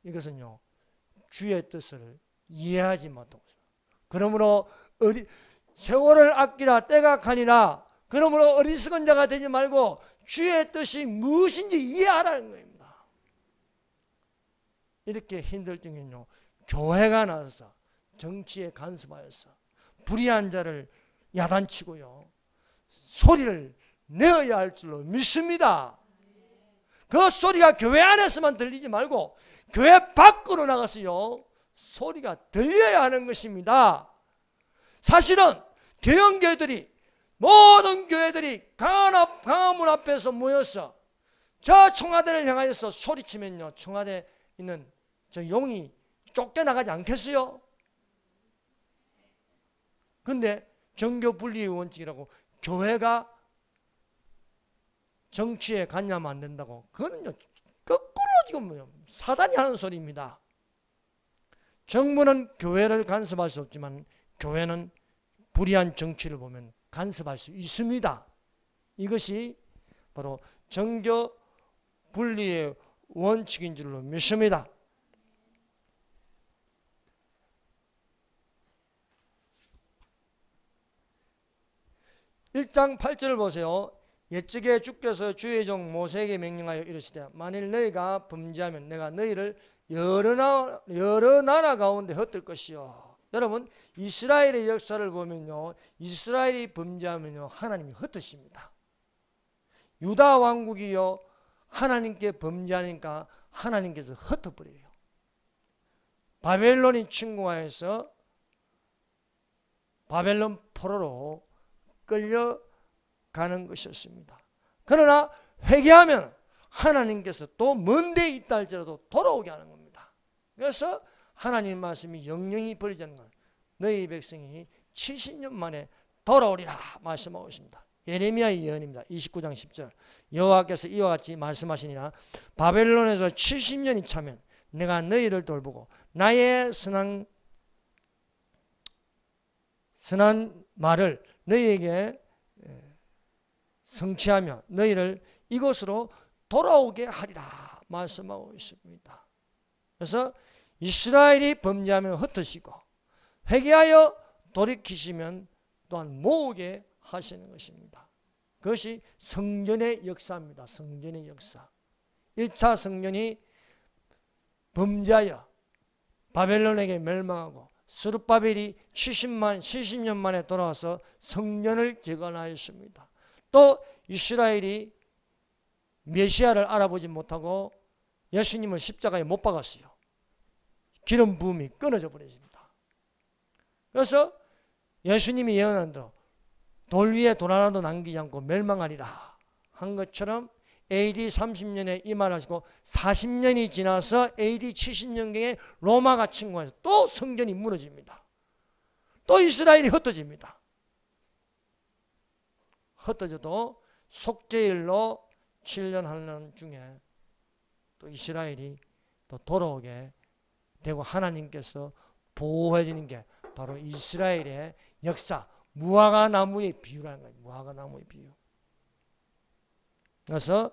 이것은요 주의 뜻을 이해하지 못하고 있습니다. 그러므로 세월을 아끼라 때가 가니라. 그러므로 어리석은 자가 되지 말고 주의 뜻이 무엇인지 이해하라는 겁니다. 이렇게 힘들 때는요 교회가 나서서 정치에 간섭하여서 불의한 자를 야단치고요 소리를 내어야 할 줄로 믿습니다. 그 소리가 교회 안에서만 들리지 말고 교회 밖으로 나가서요 소리가 들려야 하는 것입니다. 사실은 대형교회들이 모든 교회들이 강화문 앞에서 모여서 저 청와대를 향하여서 소리치면요 청와대에 있는 저 용이 쫓겨나가지 않겠어요? 근데 정교 분리의 원칙이라고 교회가 정치에 관여하면 안 된다고, 그거는요 거꾸로 지금 사단이 하는 소리입니다. 정부는 교회를 간섭할 수 없지만 교회는 불의한 정치를 보면 간섭할 수 있습니다. 이것이 바로 정교 분리의 원칙인 줄로 믿습니다. 1장 8절을 보세요. 옛적에 주께서 주의 종 모세에게 명령하여 이르시되 만일 너희가 범죄하면 내가 너희를 여러 나라 가운데 흩을 것이요. 여러분 이스라엘의 역사를 보면요, 이스라엘이 범죄하면요 하나님이 흩으십니다. 유다 왕국이요 하나님께 범죄하니까 하나님께서 흩어버려요. 바벨론이 침공하여서 바벨론 포로로 끌려가는 것이었습니다. 그러나 회개하면 하나님께서 또 먼 데 있다 할지라도 돌아오게 하는 겁니다. 그래서 하나님 말씀이 영영이 버리지 않는 것, 너희 백성이 70년 만에 돌아오리라 말씀하고 있습니다. 예레미야의 예언입니다. 29장 10절 여호와께서 이와 같이 말씀하시니라 바벨론에서 70년이 차면 내가 너희를 돌보고 나의 선한 말을 너희에게 성취하며 너희를 이곳으로 돌아오게 하리라 말씀하고 있습니다. 그래서 이스라엘이 범죄하면 흩으시고 회개하여 돌이키시면 또한 모으게 하시는 것입니다. 그것이 성전의 역사입니다. 성전의 역사. 1차 성전이 범죄하여 바벨론에게 멸망하고 스룹바벨이 70년 만에 돌아와서 성전을 재건하였습니다. 또 이스라엘이 메시아를 알아보지 못하고 예수님을 십자가에 못 박았어요. 기름 부음이 끊어져 버렸습니다. 그래서 예수님이 예언한 대로 돌 위에 돌 하나도 남기지 않고 멸망하리라 한 것처럼 AD 30년에 이 말을 하시고 40년이 지나서 AD 70년경에 로마가 침공해서 또 성전이 무너집니다. 또 이스라엘이 흩어집니다. 흩어져도 속죄일로 7년 하는 중에 또 이스라엘이 또 돌아오게 되고 하나님께서 보호해 주는 게 바로 이스라엘의 역사, 무화과 나무의 비유라는 거예요. 무화과 나무의 비유. 그래서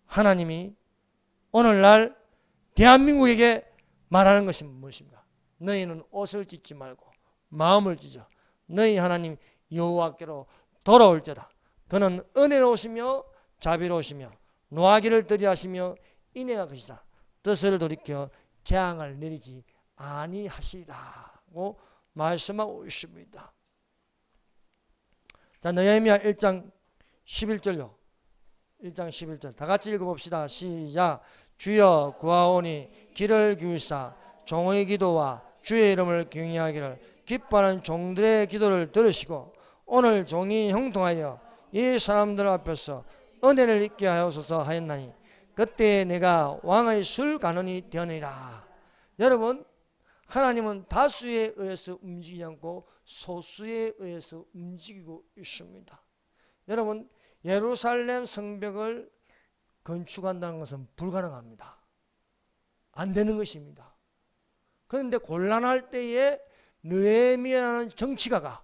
하나님이 오늘날 대한민국에게 말하는 것이 무엇입니까? 너희는 옷을 찢지 말고 마음을 찢어 너희 하나님 여호와께로 돌아올지어다. 그는 은혜로우시며 자비로우시며 노하기를 더디하시며 인애가 크시다. 뜻을 돌이켜 재앙을 내리지 아니하시리라고 말씀하고 있습니다. 자, 느헤미야 1장 11절요. 1장 11절 다 같이 읽어봅시다. 시작. 주여 구하오니 길을 기울사 종의 기도와 주의 이름을 경외하기를 기뻐하는 종들의 기도를 들으시고 오늘 종이 형통하여 이 사람들 앞에서 은혜를 입게 하옵소서 하였나니 그때 내가 왕의 술 간원이 되느니라. 여러분 하나님은 다수에 의해서 움직이지 않고 소수에 의해서 움직이고 있습니다. 여러분 예루살렘 성벽을 건축한다는 것은 불가능합니다. 안 되는 것입니다. 그런데 곤란할 때에 느헤미야라는 정치가가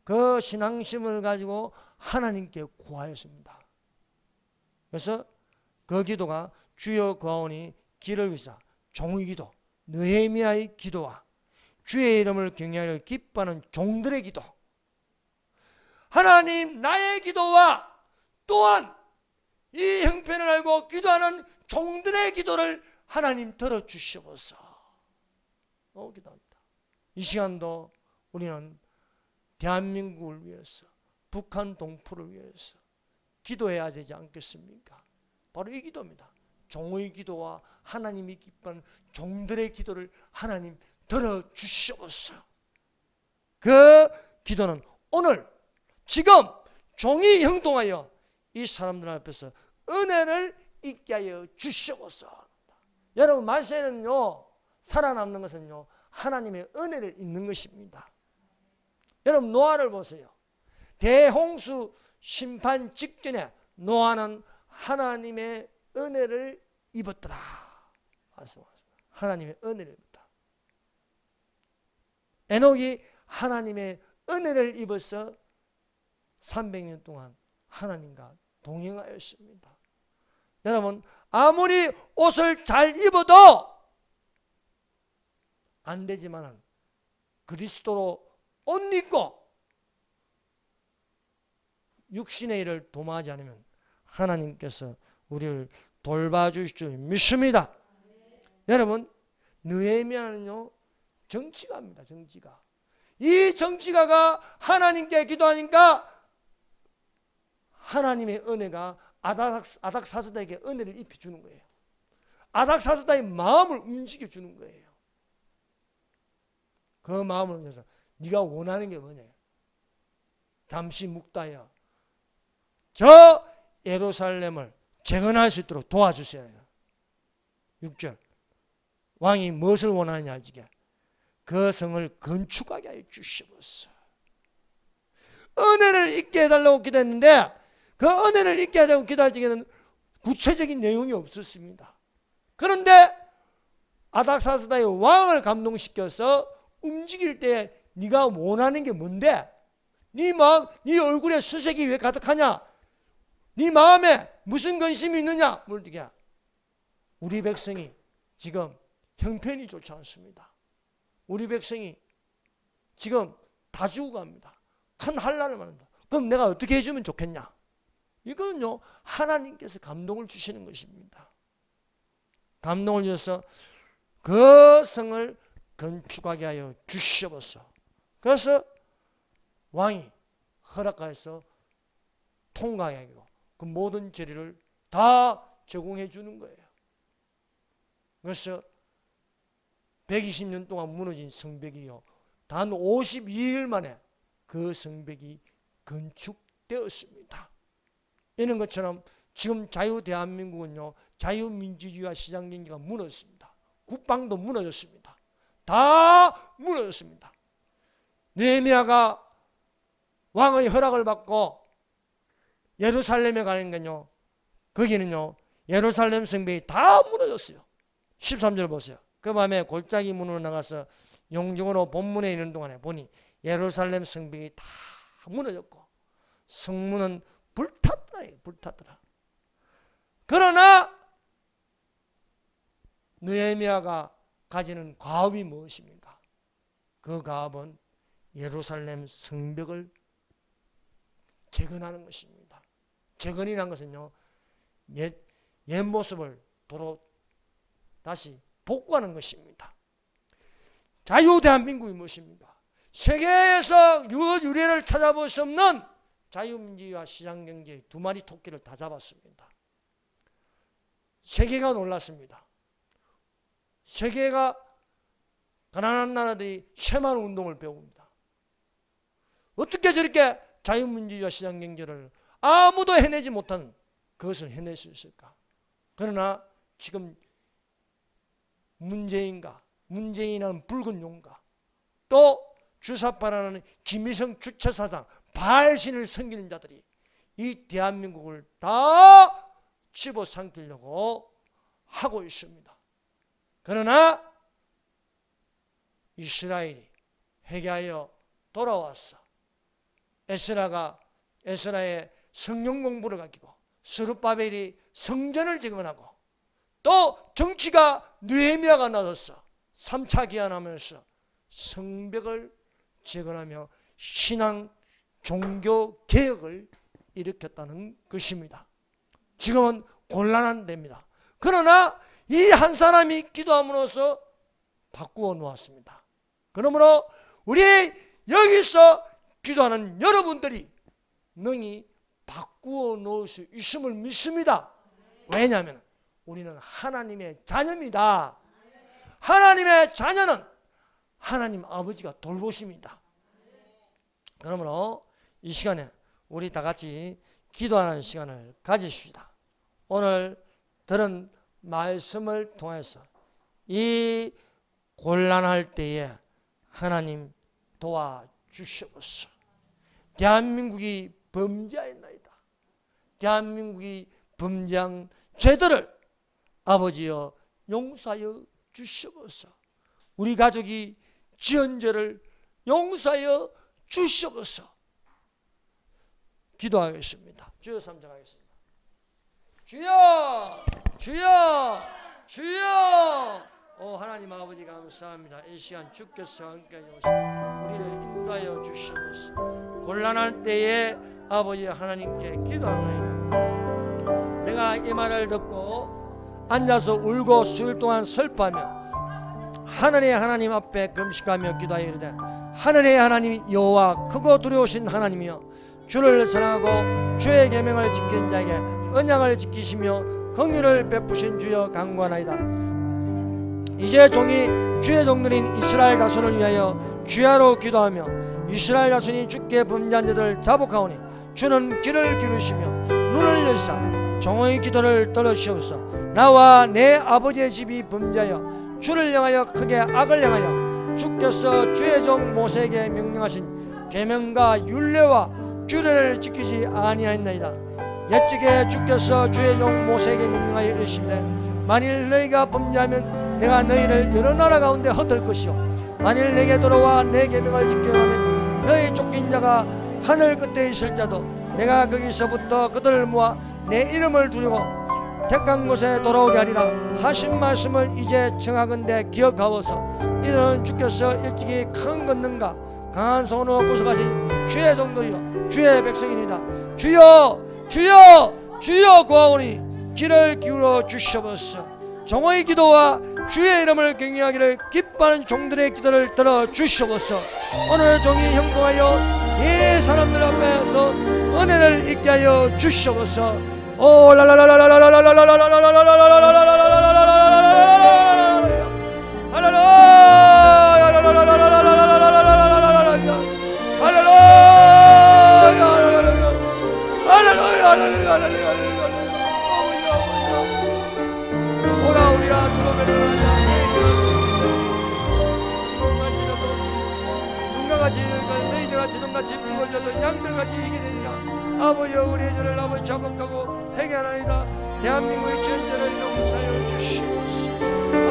그 신앙심을 가지고 하나님께 구하였습니다. 그래서 그 기도가 주여 구하오니 길을 위사 종의 기도, 느헤미야의 기도와 주의 이름을 경외하기를 기뻐하는 종들의 기도, 하나님 나의 기도와 또한 이 형편을 알고 기도하는 종들의 기도를 하나님 들어주시옵소서 기도합니다. 이 시간도 우리는 대한민국을 위해서 북한 동포를 위해서 기도해야 되지 않겠습니까? 바로 이 기도입니다. 종의 기도와 하나님이 기뻐하는 종들의 기도를 하나님 들어주시옵소서. 그 기도는 오늘 지금 종이 형통하여 이 사람들 앞에서 은혜를 있게 하여 주시옵소서. 여러분 말세는요 살아남는 것은요 하나님의 은혜를 잊는 것입니다. 여러분 노아를 보세요. 대홍수 심판 직전에 노아는 하나님의 은혜를 입었더라 말씀하십니다. 하나님의 은혜를 입었다. 에녹이 하나님의 은혜를 입어서 300년 동안 하나님과 동행하였습니다. 여러분 아무리 옷을 잘 입어도 안 되지만 그리스도로 옷 입고 육신의 일을 도모하지 않으면 하나님께서 우리를 돌봐주실 줄 믿습니다. 여러분, 느헤미야는요 정치가입니다. 정치가. 이 정치가가 하나님께 기도하니까 하나님의 은혜가 아닥사스다에게 은혜를 입혀주는 거예요. 아닥사스다의 마음을 움직여주는 거예요. 그 마음을 위해서 네가 원하는 게 뭐냐? 잠시 묵다여 저 예루살렘을 재건할 수 있도록 도와주세요. 6절 왕이 무엇을 원하느냐 알지게 그 성을 건축하게 하여 주시옵소서. 은혜를 잊게 해달라고 기도했는데 그 은혜를 잊게 하려고 기도할 적에는 구체적인 내용이 없었습니다. 그런데 아닥사스다의 왕을 감동시켜서 움직일 때 네가 원하는 게 뭔데? 네 얼굴에 수색이 왜 가득하냐? 네 마음에 무슨 근심이 있느냐? 물어보게. 우리 백성이 지금 형편이 좋지 않습니다. 우리 백성이 지금 다 죽어갑니다. 큰 환난을 만난다. 그럼 내가 어떻게 해주면 좋겠냐? 이거는요 하나님께서 감동을 주시는 것입니다. 감동을 주셔서 그 성을 건축하게 하여 주시옵소서. 그래서 왕이 허락하여서 통과하게 하고 그 모든 재료를 다 제공해 주는 거예요. 그래서 120년 동안 무너진 성벽이요 단 52일 만에 그 성벽이 건축되었습니다. 이런 것처럼 지금 자유 대한민국은요 자유민주주의와 시장경제가 무너졌습니다. 국방도 무너졌습니다. 다 무너졌습니다. 느헤미야가 왕의 허락을 받고 예루살렘에 가는 건요 거기는요 예루살렘 성벽이 다 무너졌어요. 13절 보세요. 그 밤에 골짜기 문으로 나가서 용중으로 본문에 있는 동안에 보니 예루살렘 성벽이 다 무너졌고 성문은 불탔더라. 그러나 느헤미야가 가지는 과업이 무엇입니까? 그 과업은 예루살렘 성벽을 재건하는 것입니다. 재건이라는 것은요 옛 모습을 도로 다시 복구하는 것입니다. 자유 대한민국이 무엇입니까? 세계에서 유례를 찾아볼 수 없는 자유민주주의와 시장경제의 두 마리 토끼를 다 잡았습니다. 세계가 놀랐습니다. 세계가 가난한 나라들이 쉐만 운동을 배웁니다. 어떻게 저렇게 자유민주주의와 시장경제를 아무도 해내지 못한 그것을 해낼 수 있을까? 그러나 지금 문재인이라는 붉은 용가 또 주사파라는 김일성 주체사상 발신을 섬기는 자들이 이 대한민국을 다 집어삼키려고 하고 있습니다. 그러나 이스라엘이 회개하여 돌아왔어. 에스라의 성령 공부를 가지고 스룹바벨이 성전을 재건하고 또 정치가 느헤미야가 나섰어. 3차 기한하면서 성벽을 재건하며 신앙 종교 개혁을 일으켰다는 것입니다. 지금은 곤란한 때입니다. 그러나 이 한 사람이 기도함으로써 바꾸어 놓았습니다. 그러므로 우리 여기서 기도하는 여러분들이 능히 바꾸어 놓을 수 있음을 믿습니다. 왜냐하면 우리는 하나님의 자녀입니다. 하나님의 자녀는 하나님 아버지가 돌보십니다. 그러므로 이 시간에 우리 다 같이 기도하는 시간을 가지십시다. 오늘 들은 말씀을 통해서 이 곤란할 때에 하나님 도와주시옵소서. 대한민국이 범죄하였나이다. 대한민국이 범죄한 죄들을 아버지여 용서하여 주시옵소서. 우리 가족이 지은 죄를 용서하여 주시옵소서. 기도하겠습니다. 주여 삼정하겠습니다. 주여, 주여, 주여. 하나님 아버지 감사합니다. 이 시간 주께서 함께 하셔서 우리를 인도하여 주시옵소서. 곤란할 때에 아버지 하나님께 기도합니다. 내가 이 말을 듣고 앉아서 울고 수일 동안 슬퍼하며 하늘의 하나님 앞에 금식하며 기도하여 이르되 하늘의 하나님 여호와 크고 두려우신 하나님이여 주를 사랑하고 주의 계명을 지키는 자에게 언약을 지키시며 긍휼을 베푸신 주여 간구하나이다. 이제 종이 주의 종들인 이스라엘 자손을 위하여 주야로 기도하며 이스라엘 자손이 주께 범죄한 자들을 자복하오니 주는 귀를 기울이시며 눈을 여시사 종의 기도를 들으시옵소서. 나와 내 아버지의 집이 범죄하여 주를 향하여 크게 악을 행하여 주께서 주의 종 모세에게 명령하신 계명과 율례와 규례를 지키지 아니하였나이다. 옛적에 주께서 주의 종 모세에게 명령하여 이르시되 만일 너희가 범죄하면 내가 너희를 여러 나라 가운데 흩을 것이요 만일 내게 돌아와 내 계명을 지켜가면 너희 쫓긴 자가 하늘 끝에 있을 자도 내가 거기서부터 그들을 모아 내 이름을 두르고 택한 곳에 돌아오게 하리라 하신 말씀을 이제 청하건대 기억하옵소서. 이들은 주께서 일찍이 큰 권능과 강한 손으로 구속하신 주의 종들이요 주의 백성이니이다. 주여 주여 주여 구하오니 귀를 기울여 주시옵소서. 종의 기도와 주의 이름을 경외하기를 기뻐하는 종들의 기도를 들어 주시옵소서. 오늘 종이 형통하여 이 사람들 앞에서 은혜를 있게 하여 주시옵소서. 오 오라 우리가 서로 멜로하자. 눈가같이 너희들같이 눈같이 붉어져도 양들같이 이게 되리라. 아버지여 우리의 죄를 아버지 자복하고 회개하나이다. 대한민국의 죄를 용서하여 주시옵소서.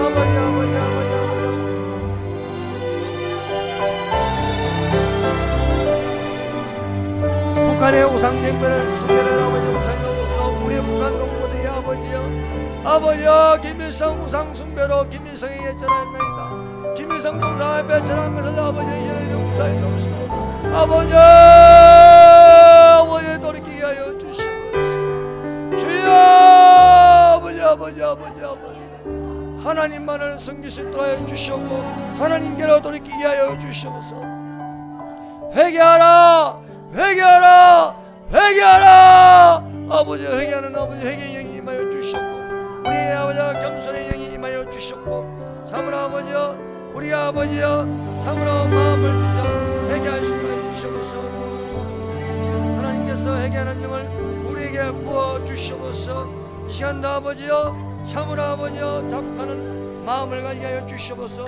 아버지 아버지 아버지 아버지 북한의 우상쟁배를 숭배를 아버지 용서하옵소서. 우리의 북한 동무들의 아버지여 아버지여 김일성 우상 숭배로 김일성에게 전하였나이다. 김일성 동상 앞에 전한 것을 아버지의 죄를 용서하여 주옵소서. 아버지 아버지 돌이키게 하여 주시옵소서. 주여 아버지 아버지 아버지 아버지 하나님만을 섬기시도록 하여 주시옵고 하나님께로 돌이키게 하여 주시옵소서. 회개하라 회개하라 회개하라. 아버지 회개하는 아버지 회개의 영이 임하여 주시옵고 우리의 아버지와 겸손의 영이 임하여 주시옵고 참으로 아버지여 우리 아버지여 참으로 마음을 주셔 회개할 수 있게 주시옵소서. 하나님께서 회개하는 영을 우리에게 부어 주시옵소서. 이 시간도 아버지여 참으로 아버지여 자복하는 마음을 가지게 하여 주시옵소서.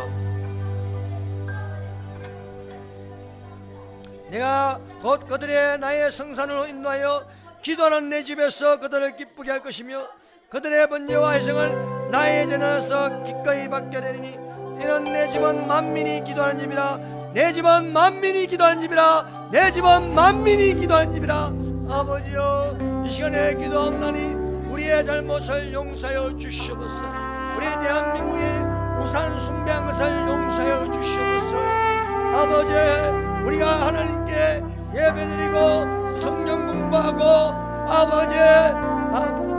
내가 곧 그들의 나의 성산으로 인도하여 기도하는 내 집에서 그들을 기쁘게 할 것이며 그들의 번제와 회성을 나의 전에서 기꺼이 받게 되리니 이는 내 집은 만민이 기도하는 집이라 내 집은 만민이 기도하는 집이라 내 집은 만민이 기도하는 집이라. 아버지여 이 시간에 기도하옵나니 우리의 잘못을 용서하여 주시옵소서. 우리 대한민국의 우상 숭배한 것을 용서하여 주시옵소서. 아버지 우리가 하나님께 예배드리고 성경 공부하고 아버지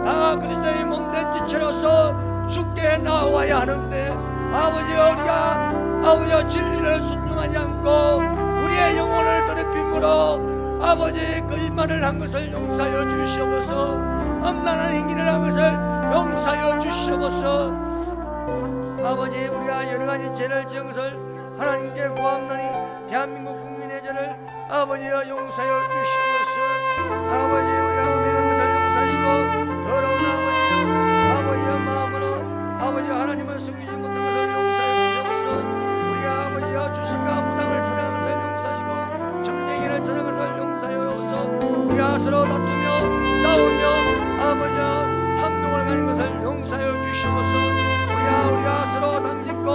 다 그리스도의 몸된 지체로서 주께 나와야 하는데 아버지 우리가 아버지 진리를 순종하지 않고 우리의 영혼을 더럽힘으로 아버지 거짓말을 한 것을 용서하여 주시옵소서. 엄란한 행위를 한 것을 용서하여 주시옵소서. 아버지 우리가 여러가지 죄를 지은 것을 하나님께 구하옵나니 대한민국 국민의 죄를 아버지여 용서하여 주시옵소서. 아버지 우리가 음행한 것을 용서하시고 더러운 아버지여 마음으로 아버지 하나님을 숨기지 못한 것을 용서하여 주시옵소서. 우리가 아버지여 주술과 무당을 찾아간 것을 용서하시고 점쟁이를 찾아간 것을 용서하여 주옵소서. 우리가 서로 다투며 싸우며 아버지여 탐욕을 가진 것을 용서하여 주시옵소서. 우리가 서로 당짓고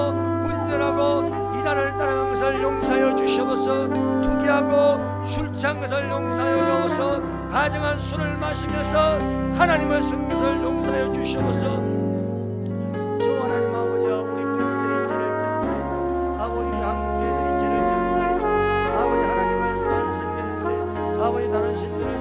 분열하고 이단을 따라간 것을 용서하여 주시옵소서. 투기하고 술 취한 것을 용서하여 주옵소서. 가정한 술을 마시면서 하나님을 섬긴 것을 용서하여 주시옵소서. 주 하나님 아버지여 우리 국민들이 죄를 지었나이다. 아버지 한국 교회들이 죄를 지었나이다. 아버지 하나님을 많이 섬기는데 아버지 다른 신들을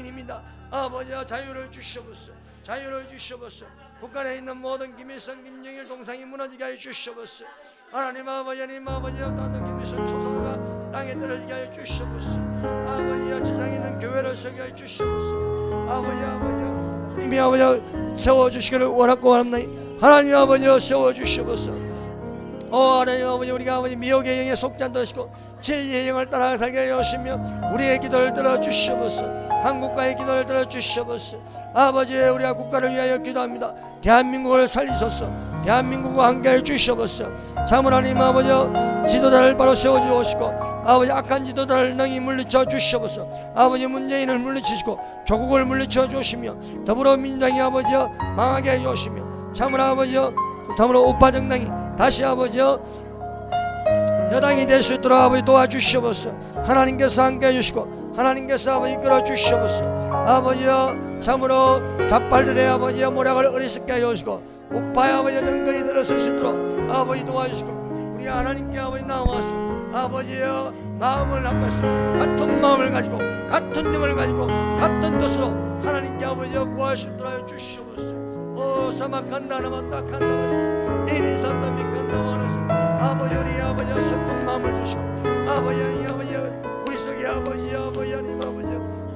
국민입니다. 아버지와 자유를 주시옵소서. 자유를 주시옵소서. 북한에 있는 모든 김일성, 김정일 동상이 무너지게 하여 주시옵소서. 하나님 아버지, 하나님 아버지, 어떤 김일성 초소가 땅에 떨어지게 하여 주시옵소서. 아버지와 지상에 있는 교회를 서게 하여 주시옵소서. 아버지 이미 아버지 세워주시기를 원하고 원합나니 하나님 아버지 세워주시옵소서. 하나님 아버지 우리가 아버지 미혹의 영에 속지 않도록 하시고 진리의 영을 따라 살게 하시며 우리의 기도를 들어주시옵소서. 한국과의 기도를 들어주시옵소서. 아버지 우리가 국가를 위하여 기도합니다. 대한민국을 살리소서. 대한민국과 함께해 주시옵소서. 참 하나님 아버지 지도자를 바로 세워주시고 아버지 악한 지도자를 능히 물리쳐 주시옵소서. 아버지 문재인을 물리치시고 조국을 물리쳐 주시며 더불어민주당이 아버지 망하게 해 주시며 참으로 아버지 참으로 우파 정당이 다시 아버지 여당이 될 수 있도록 아버지 도와주시옵소서. 하나님께서 함께 해주시고 하나님께서 아버지 이끌어 주시옵소서. 아버지여 참으로 잡발들의 아버지 모략을 어리석게 하여 주시고 우파의 아버지 정권이 들어설 수 있도록 아버지 도와주시고 우리 하나님께 아버지 나와서 아버지여 마음을 합해서 같은 마음을 가지고 같은 영을 가지고 같은 뜻으로 하나님께 아버지여 구할 수 있도록 하여 주시옵소서. 사막간다나마다 간다마서 이리산다 밑간다마서 아버지 우리 아버지 슬픈 마음을 주시고 아버지 우리 속에 아버지 하나님 아버지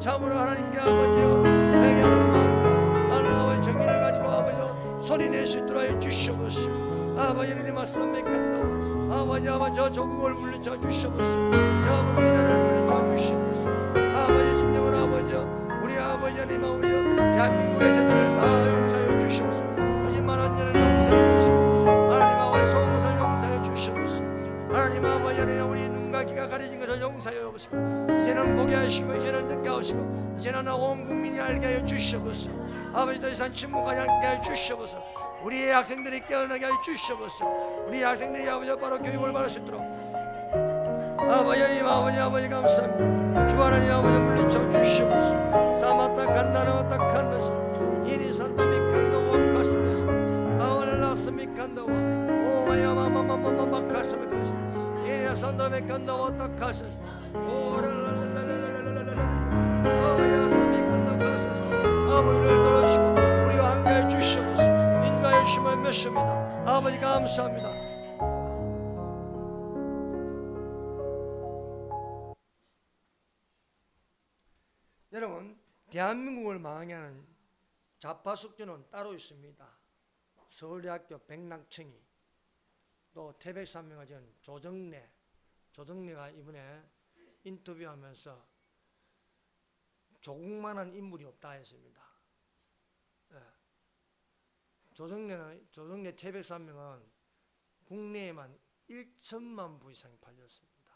참으로 하나님께 아버지여 회개하는 마음과 하나님 아버지 정의를 가지고 아버지 소리낼 수 있도록 해 주시옵소서. 아버지 하나님 아싸맥간다 아버지 저 조국을 물리쳐 주시옵소서. 저 문제를 물리쳐 주시옵소서. 아버지 진정으로 아버지 우리 아버지 하나님 아버지 대한민국의 죄들을 다 용서해 주시옵소서. 거짓말하는 자를 용서해 주시고 하나님 아버지 속은 것을 용서해 주시옵소서. 하나님 아버지 하나님 우리 눈과 귀가 가려진 것을 용서해 주시고 이제는 보게 하시고 이제는 듣게 하시고 이제는 온 국민이 알게 하여 주시옵소서. 아버지 더 이상 침묵하지 않게 하여 주시옵소서. 우리의 학생들이 깨어나게 하여 주시옵소서. 우리 학생들이 아버지 바로 교육을 받을 수 있도록 아버지 하나님 아버지 감사합니다. 주 하나님 아버지 물리쳐 주시옵소서. 사마타 간다나마타 간다시 이리 산다 미칸다와 가스메시 아와를 나스미 간다와 오마야마마마마마 가스메시 이리 산다 미칸다와 딱 가스시 오랄랄랄랄랄랄랄랄랄 아와야스미 간다 가스시 아버지를 들어주시고 우리와 함께해 주시옵소서. 인가의 힘을 메십니다. 아버지 감사합니다. 여러분 대한민국을 망하게 하는 좌파 숙주는 따로 있습니다. 서울대학교 백낙청이 또 태백산명화 전 조정래가 이번에 인터뷰하면서 조국만한 인물이 없다 했습니다. 조정래 태백산명은 국내에만 1천만 부 이상이 팔렸습니다.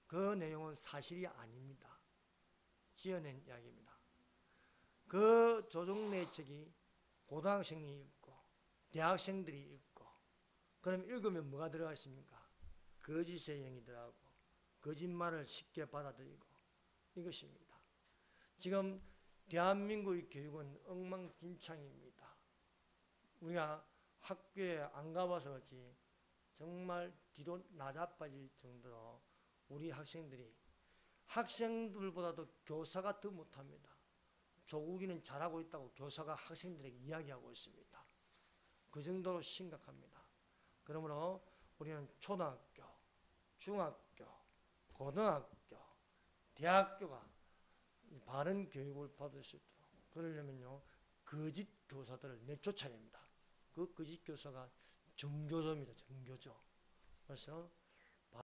그 내용은 사실이 아닙니다. 지어낸 이야기입니다. 그 조정래 책이 고등학생이 읽고 대학생들이 읽고 그럼 읽으면 뭐가 들어가 있습니까? 거짓의 영이 들어가고 거짓말을 쉽게 받아들이고 이것입니다. 지금 대한민국의 교육은 엉망진창입니다. 우리가 학교에 안 가봐서 그렇지 정말 뒤로 나자빠질 정도로 우리 학생들보다도 교사가 더 못합니다. 조국이는 잘하고 있다고 교사가 학생들에게 이야기하고 있습니다. 그 정도로 심각합니다. 그러므로 우리는 초등학교, 중학교, 고등학교, 대학교가 바른 교육을 받을 수 있도록 그러려면요 거짓 교사들을 내쫓아야 됩니다. 그 거짓 교사가 정교조입니다. 정교조. 그래서